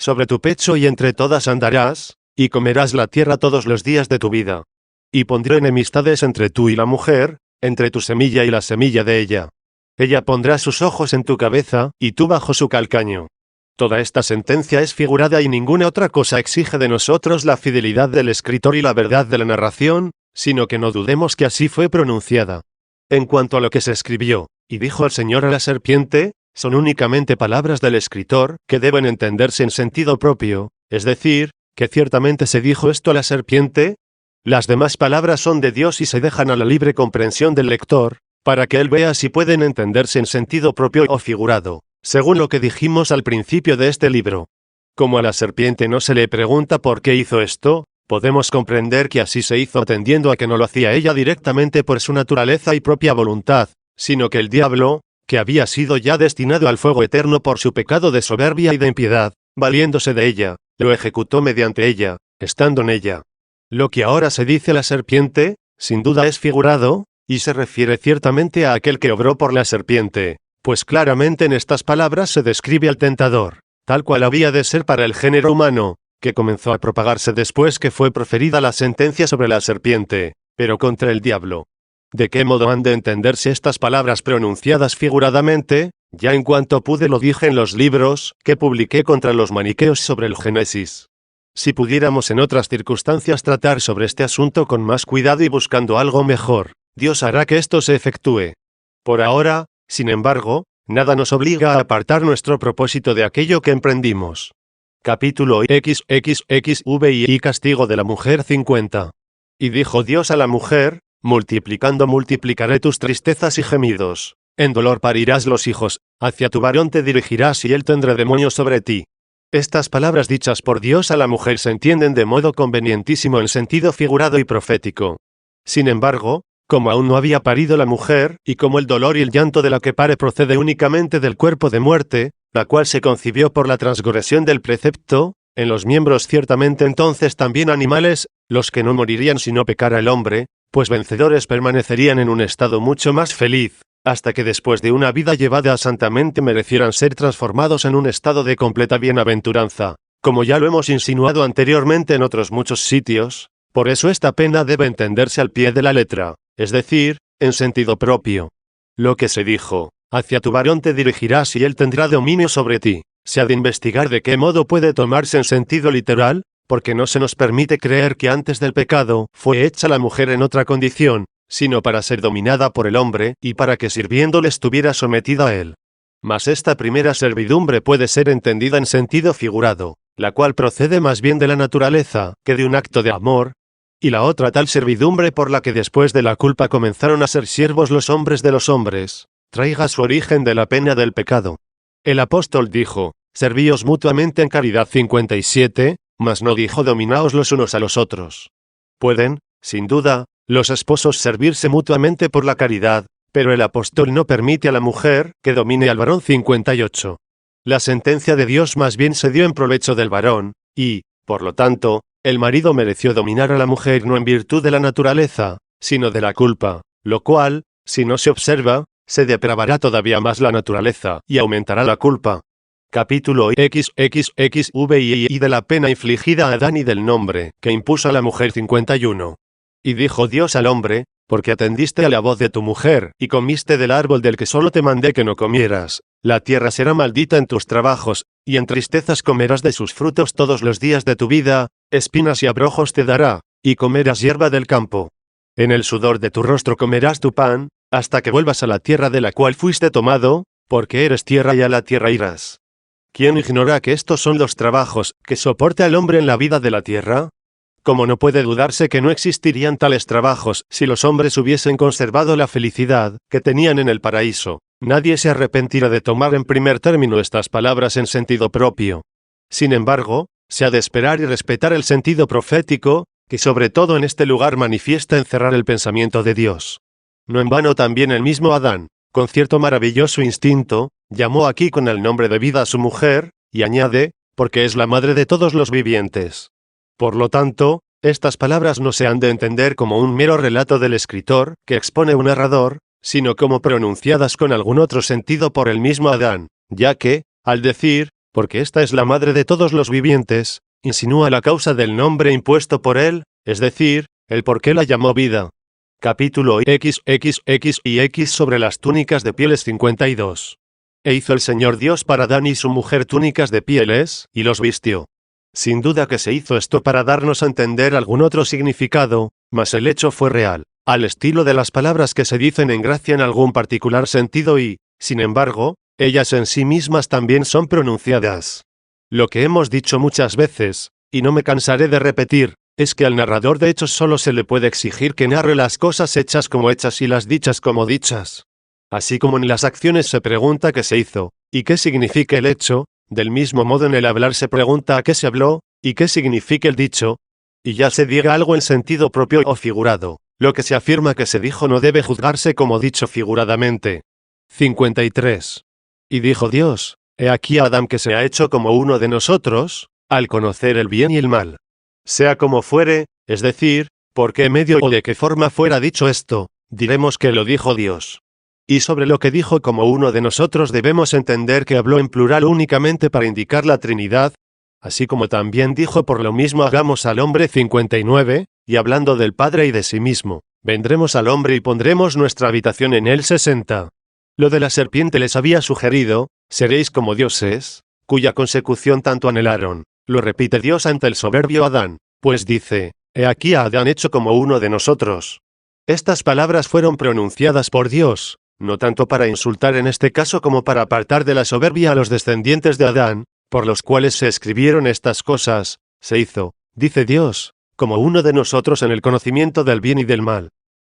Speaker 1: sobre tu pecho y entre todas andarás, y comerás la tierra todos los días de tu vida. Y pondré enemistades entre tú y la mujer, entre tu semilla y la semilla de ella. Ella pondrá sus ojos en tu cabeza, y tú bajo su calcaño. Toda esta sentencia es figurada y ninguna otra cosa exige de nosotros la fidelidad del escritor y la verdad de la narración, sino que no dudemos que así fue pronunciada. En cuanto a lo que se escribió, y dijo el Señor a la serpiente, son únicamente palabras del escritor, que deben entenderse en sentido propio, es decir, que ciertamente se dijo esto a la serpiente. Las demás palabras son de Dios y se dejan a la libre comprensión del lector, para que él vea si pueden entenderse en sentido propio o figurado, según lo que dijimos al principio de este libro. Como a la serpiente no se le pregunta por qué hizo esto, podemos comprender que así se hizo atendiendo a que no lo hacía ella directamente por su naturaleza y propia voluntad, sino que el diablo, que había sido ya destinado al fuego eterno por su pecado de soberbia y de impiedad, valiéndose de ella, lo ejecutó mediante ella, estando en ella. Lo que ahora se dice a la serpiente, sin duda es figurado, y se refiere ciertamente a aquel que obró por la serpiente, pues claramente en estas palabras se describe al tentador, tal cual había de ser para el género humano, que comenzó a propagarse después que fue proferida la sentencia sobre la serpiente, pero contra el diablo. ¿De qué modo han de entenderse estas palabras pronunciadas figuradamente? Ya en cuanto pude lo dije en los libros que publiqué contra los maniqueos sobre el Génesis. Si pudiéramos en otras circunstancias tratar sobre este asunto con más cuidado y buscando algo mejor, Dios hará que esto se efectúe. Por ahora, sin embargo, nada nos obliga a apartar nuestro propósito de aquello que emprendimos. Capítulo XXXV y castigo de la mujer 50. Y dijo Dios a la mujer, multiplicando multiplicaré tus tristezas y gemidos. En dolor parirás los hijos, hacia tu varón te dirigirás y él tendrá demonio sobre ti. Estas palabras dichas por Dios a la mujer se entienden de modo convenientísimo en sentido figurado y profético. Sin embargo, como aún no había parido la mujer, y como el dolor y el llanto de la que pare procede únicamente del cuerpo de muerte, la cual se concibió por la transgresión del precepto, en los miembros ciertamente entonces también animales, los que no morirían si no pecara el hombre, pues vencedores permanecerían en un estado mucho más feliz, hasta que después de una vida llevada santamente merecieran ser transformados en un estado de completa bienaventuranza, como ya lo hemos insinuado anteriormente en otros muchos sitios. Por eso esta pena debe entenderse al pie de la letra, es decir, en sentido propio. Lo que se dijo, hacia tu varón te dirigirás y él tendrá dominio sobre ti, se ha de investigar de qué modo puede tomarse en sentido literal, porque no se nos permite creer que antes del pecado fue hecha la mujer en otra condición, sino para ser dominada por el hombre y para que sirviéndole estuviera sometida a él. Mas esta primera servidumbre puede ser entendida en sentido figurado, la cual procede más bien de la naturaleza que de un acto de amor, y la otra tal servidumbre por la que después de la culpa comenzaron a ser siervos los hombres de los hombres, traiga su origen de la pena del pecado. El apóstol dijo, servíos mutuamente en caridad 57, mas no dijo dominaos los unos a los otros. Pueden, sin duda, los esposos servirse mutuamente por la caridad, pero el apóstol no permite a la mujer que domine al varón 58. La sentencia de Dios más bien se dio en provecho del varón, y, por lo tanto, el marido mereció dominar a la mujer no en virtud de la naturaleza, sino de la culpa, lo cual, si no se observa, se depravará todavía más la naturaleza y aumentará la culpa. Capítulo XXXV y de la pena infligida a Adán y del nombre que impuso a la mujer 51. Y dijo Dios al hombre, porque atendiste a la voz de tu mujer, y comiste del árbol del que solo te mandé que no comieras, la tierra será maldita en tus trabajos, y en tristezas comerás de sus frutos todos los días de tu vida, espinas y abrojos te dará, y comerás hierba del campo. En el sudor de tu rostro comerás tu pan, hasta que vuelvas a la tierra de la cual fuiste tomado, porque eres tierra y a la tierra irás. ¿Quién ignora que estos son los trabajos que soporta el hombre en la vida de la tierra? Como no puede dudarse que no existirían tales trabajos si los hombres hubiesen conservado la felicidad que tenían en el paraíso, nadie se arrepentirá de tomar en primer término estas palabras en sentido propio. Sin embargo, se ha de esperar y respetar el sentido profético, que sobre todo en este lugar manifiesta encerrar el pensamiento de Dios. No en vano también el mismo Adán, con cierto maravilloso instinto, llamó aquí con el nombre de vida a su mujer, y añade, porque es la madre de todos los vivientes. Por lo tanto, estas palabras no se han de entender como un mero relato del escritor, que expone un narrador, sino como pronunciadas con algún otro sentido por el mismo Adán, ya que, al decir, porque esta es la madre de todos los vivientes, insinúa la causa del nombre impuesto por él, es decir, el por qué la llamó vida. Capítulo XXX y X sobre las túnicas de pieles 52. E hizo el Señor Dios para Adán y su mujer túnicas de pieles, y los vistió. Sin duda que se hizo esto para darnos a entender algún otro significado, mas el hecho fue real, al estilo de las palabras que se dicen en gracia en algún particular sentido y, sin embargo, ellas en sí mismas también son pronunciadas. Lo que hemos dicho muchas veces, y no me cansaré de repetir, es que al narrador de hechos solo se le puede exigir que narre las cosas hechas como hechas y las dichas como dichas. Así como en las acciones se pregunta qué se hizo, y qué significa el hecho, del mismo modo en el hablar se pregunta a qué se habló, y qué significa el dicho, y ya se diga algo en sentido propio o figurado, lo que se afirma que se dijo no debe juzgarse como dicho figuradamente. 53. Y dijo Dios, he aquí a Adán que se ha hecho como uno de nosotros, al conocer el bien y el mal. Sea como fuere, es decir, por qué medio o de qué forma fuera dicho esto, diremos que lo dijo Dios. Y sobre lo que dijo como uno de nosotros debemos entender que habló en plural únicamente para indicar la Trinidad, así como también dijo por lo mismo hagamos al hombre 59, y hablando del Padre y de sí mismo, vendremos al hombre y pondremos nuestra habitación en él 60. Lo de la serpiente les había sugerido, seréis como dioses, cuya consecución tanto anhelaron, lo repite Dios ante el soberbio Adán, pues dice, he aquí a Adán hecho como uno de nosotros. Estas palabras fueron pronunciadas por Dios, no tanto para insultar en este caso como para apartar de la soberbia a los descendientes de Adán, por los cuales se escribieron estas cosas, se hizo, dice Dios, como uno de nosotros en el conocimiento del bien y del mal.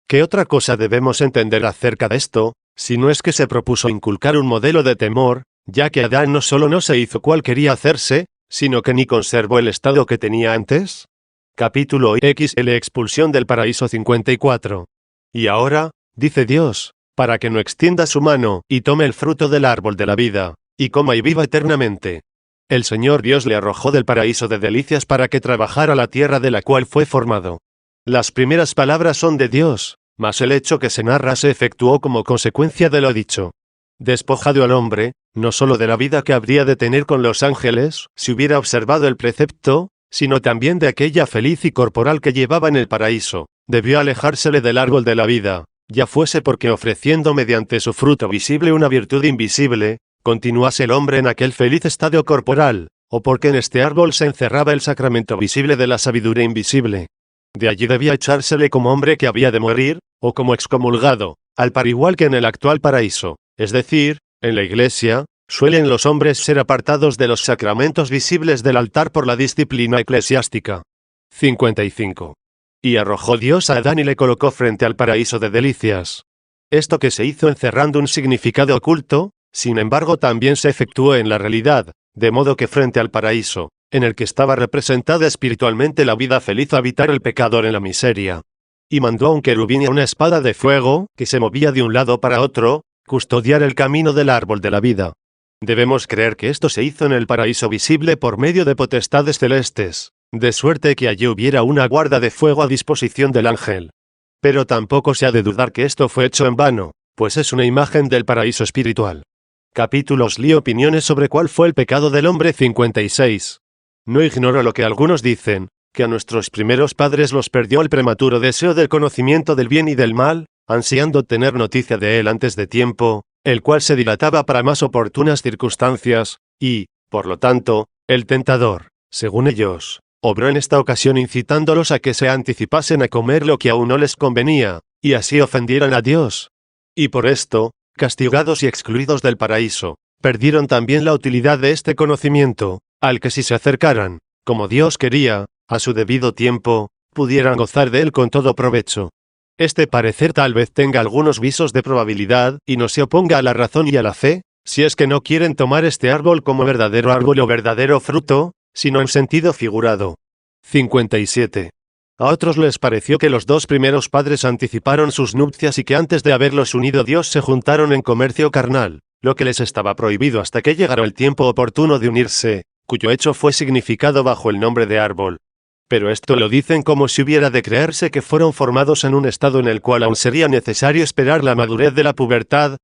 Speaker 1: ¿Qué otra cosa debemos entender acerca de esto, si no es que se propuso inculcar un modelo de temor, ya que Adán no solo no se hizo cual quería hacerse, sino que ni conservó el estado que tenía antes? Capítulo XL Expulsión del paraíso 54. Y ahora, dice Dios, para que no extienda su mano, y tome el fruto del árbol de la vida, y coma y viva eternamente. El Señor Dios le arrojó del paraíso de delicias para que trabajara la tierra de la cual fue formado. Las primeras palabras son de Dios, mas el hecho que se narra se efectuó como consecuencia de lo dicho. Despojado al hombre, no solo de la vida que habría de tener con los ángeles, si hubiera observado el precepto, sino también de aquella feliz y corporal que llevaba en el paraíso, debió alejársele del árbol de la vida, ya fuese porque ofreciendo mediante su fruto visible una virtud invisible, continuase el hombre en aquel feliz estado corporal, o porque en este árbol se encerraba el sacramento visible de la sabiduría invisible. De allí debía echársele como hombre que había de morir, o como excomulgado, al par igual que en el actual paraíso, es decir, en la iglesia, suelen los hombres ser apartados de los sacramentos visibles del altar por la disciplina eclesiástica. 55. Y arrojó Dios a Adán y le colocó frente al paraíso de delicias. Esto que se hizo encerrando un significado oculto, sin embargo también se efectuó en la realidad, de modo que frente al paraíso, en el que estaba representada espiritualmente la vida feliz habitar el pecador en la miseria. Y mandó a un querubín y a una espada de fuego, que se movía de un lado para otro, custodiar el camino del árbol de la vida. Debemos creer que esto se hizo en el paraíso visible por medio de potestades celestes, de suerte que allí hubiera una guarda de fuego a disposición del ángel. Pero tampoco se ha de dudar que esto fue hecho en vano, pues es una imagen del paraíso espiritual. Capítulos y opiniones sobre cuál fue el pecado del hombre 56. No ignoro lo que algunos dicen, que a nuestros primeros padres los perdió el prematuro deseo del conocimiento del bien y del mal, ansiando tener noticia de él antes de tiempo, el cual se dilataba para más oportunas circunstancias, y, por lo tanto, el tentador, según ellos, obró en esta ocasión incitándolos a que se anticipasen a comer lo que aún no les convenía, y así ofendieran a Dios. Y por esto, castigados y excluidos del paraíso, perdieron también la utilidad de este conocimiento, al que si se acercaran, como Dios quería, a su debido tiempo, pudieran gozar de él con todo provecho. Este parecer tal vez tenga algunos visos de probabilidad, y no se oponga a la razón y a la fe, si es que no quieren tomar este árbol como verdadero árbol o verdadero fruto, sino en sentido figurado. 57. A otros les pareció que los dos primeros padres anticiparon sus nupcias y que antes de haberlos unido Dios se juntaron en comercio carnal, lo que les estaba prohibido hasta que llegara el tiempo oportuno de unirse, cuyo hecho fue significado bajo el nombre de árbol. Pero esto lo dicen como si hubiera de creerse que fueron formados en un estado en el cual aún sería necesario esperar la madurez de la pubertad,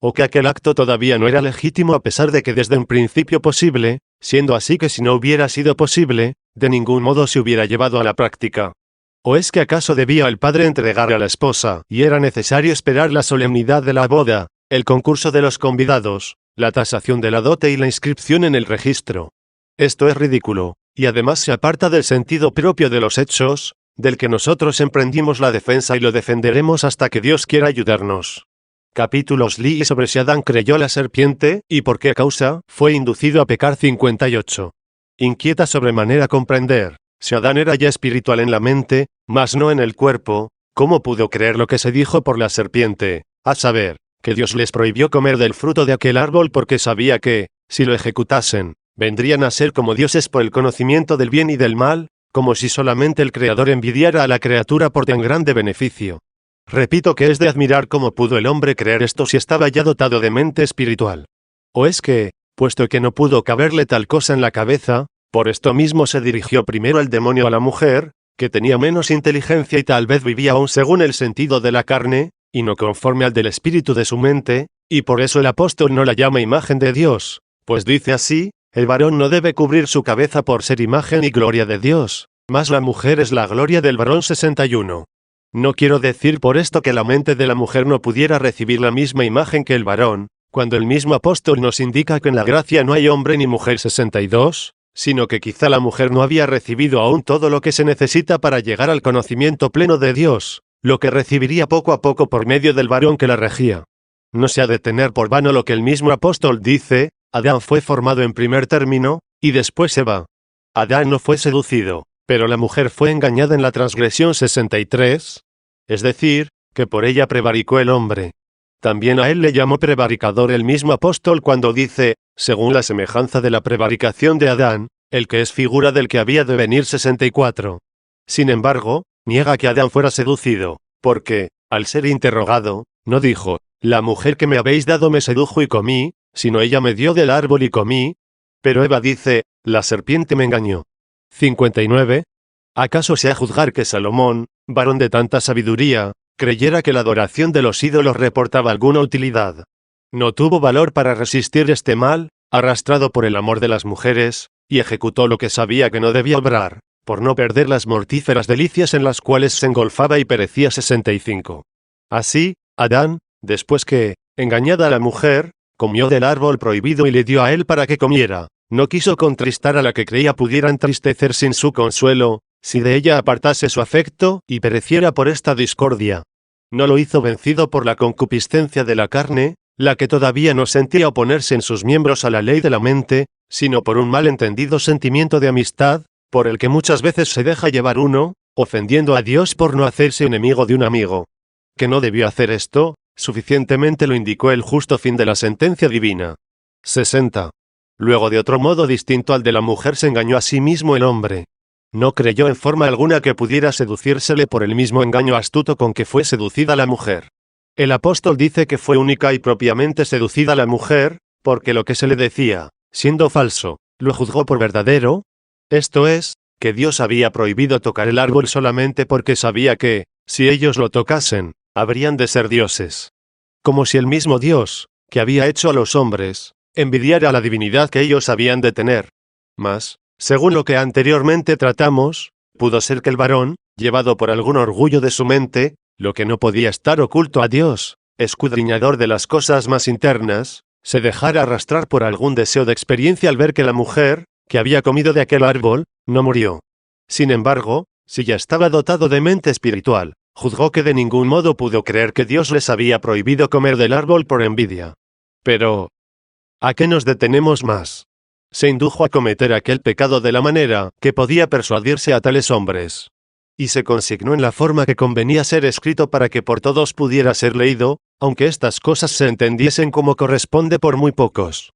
Speaker 1: o que aquel acto todavía no era legítimo a pesar de que desde un principio posible, siendo así que si no hubiera sido posible, de ningún modo se hubiera llevado a la práctica. ¿O es que acaso debía el padre entregar a la esposa, y era necesario esperar la solemnidad de la boda, el concurso de los convidados, la tasación de la dote y la inscripción en el registro? Esto es ridículo, y además se aparta del sentido propio de los hechos, del que nosotros emprendimos la defensa y lo defenderemos hasta que Dios quiera ayudarnos. Capítulos Lee sobre si Adán creyó a la serpiente, y por qué causa fue inducido a pecar 58. Inquieta sobremanera comprender, si Adán era ya espiritual en la mente, mas no en el cuerpo, ¿cómo pudo creer lo que se dijo por la serpiente? A saber, que Dios les prohibió comer del fruto de aquel árbol porque sabía que, si lo ejecutasen, vendrían a ser como dioses por el conocimiento del bien y del mal, como si solamente el Creador envidiara a la criatura por tan grande beneficio. Repito que es de admirar cómo pudo el hombre creer esto si estaba ya dotado de mente espiritual. ¿O es que, puesto que no pudo caberle tal cosa en la cabeza, por esto mismo se dirigió primero el demonio a la mujer, que tenía menos inteligencia y tal vez vivía aún según el sentido de la carne, y no conforme al del espíritu de su mente, y por eso el apóstol no la llama imagen de Dios, pues dice así: el varón no debe cubrir su cabeza por ser imagen y gloria de Dios, mas la mujer es la gloria del varón. 61. No quiero decir por esto que la mente de la mujer no pudiera recibir la misma imagen que el varón, cuando el mismo apóstol nos indica que en la gracia no hay hombre ni mujer. 62, sino que quizá la mujer no había recibido aún todo lo que se necesita para llegar al conocimiento pleno de Dios, lo que recibiría poco a poco por medio del varón que la regía. No se ha de tener por vano lo que el mismo apóstol dice: Adán fue formado en primer término, y después Eva. Adán no fue seducido, pero la mujer fue engañada en la transgresión. 63, es decir, que por ella prevaricó el hombre. También a él le llamó prevaricador el mismo apóstol cuando dice, según la semejanza de la prevaricación de Adán, el que es figura del que había de venir. 64. Sin embargo, niega que Adán fuera seducido, porque, al ser interrogado, no dijo: la mujer que me habéis dado me sedujo y comí, sino ella me dio del árbol y comí. Pero Eva dice: la serpiente me engañó. 59. ¿Acaso sea juzgar que Salomón, varón de tanta sabiduría, creyera que la adoración de los ídolos reportaba alguna utilidad? No tuvo valor para resistir este mal, arrastrado por el amor de las mujeres, y ejecutó lo que sabía que no debía obrar, por no perder las mortíferas delicias en las cuales se engolfaba y perecía. 65. Así, Adán, después que, engañada a la mujer, comió del árbol prohibido y le dio a él para que comiera, no quiso contristar a la que creía pudiera entristecer sin su consuelo, si de ella apartase su afecto y pereciera por esta discordia. No lo hizo vencido por la concupiscencia de la carne, la que todavía no sentía oponerse en sus miembros a la ley de la mente, sino por un mal entendido sentimiento de amistad, por el que muchas veces se deja llevar uno, ofendiendo a Dios por no hacerse enemigo de un amigo. Que no debió hacer esto, suficientemente lo indicó el justo fin de la sentencia divina. 60. Luego de otro modo distinto al de la mujer se engañó a sí mismo el hombre. No creyó en forma alguna que pudiera seducírsele por el mismo engaño astuto con que fue seducida la mujer. El apóstol dice que fue única y propiamente seducida la mujer, porque lo que se le decía, siendo falso, lo juzgó por verdadero. Esto es, que Dios había prohibido tocar el árbol solamente porque sabía que, si ellos lo tocasen, habrían de ser dioses. Como si el mismo Dios, que había hecho a los hombres, envidiara la divinidad que ellos habían de tener. Mas, según lo que anteriormente tratamos, pudo ser que el varón, llevado por algún orgullo de su mente, lo que no podía estar oculto a Dios, escudriñador de las cosas más internas, se dejara arrastrar por algún deseo de experiencia al ver que la mujer, que había comido de aquel árbol, no murió. Sin embargo, si ya estaba dotado de mente espiritual, juzgó que de ningún modo pudo creer que Dios les había prohibido comer del árbol por envidia. Pero, ¿a qué nos detenemos más? Se indujo a cometer aquel pecado de la manera que podía persuadirse a tales hombres. Y se consignó en la forma que convenía ser escrito para que por todos pudiera ser leído, aunque estas cosas se entendiesen como corresponde por muy pocos.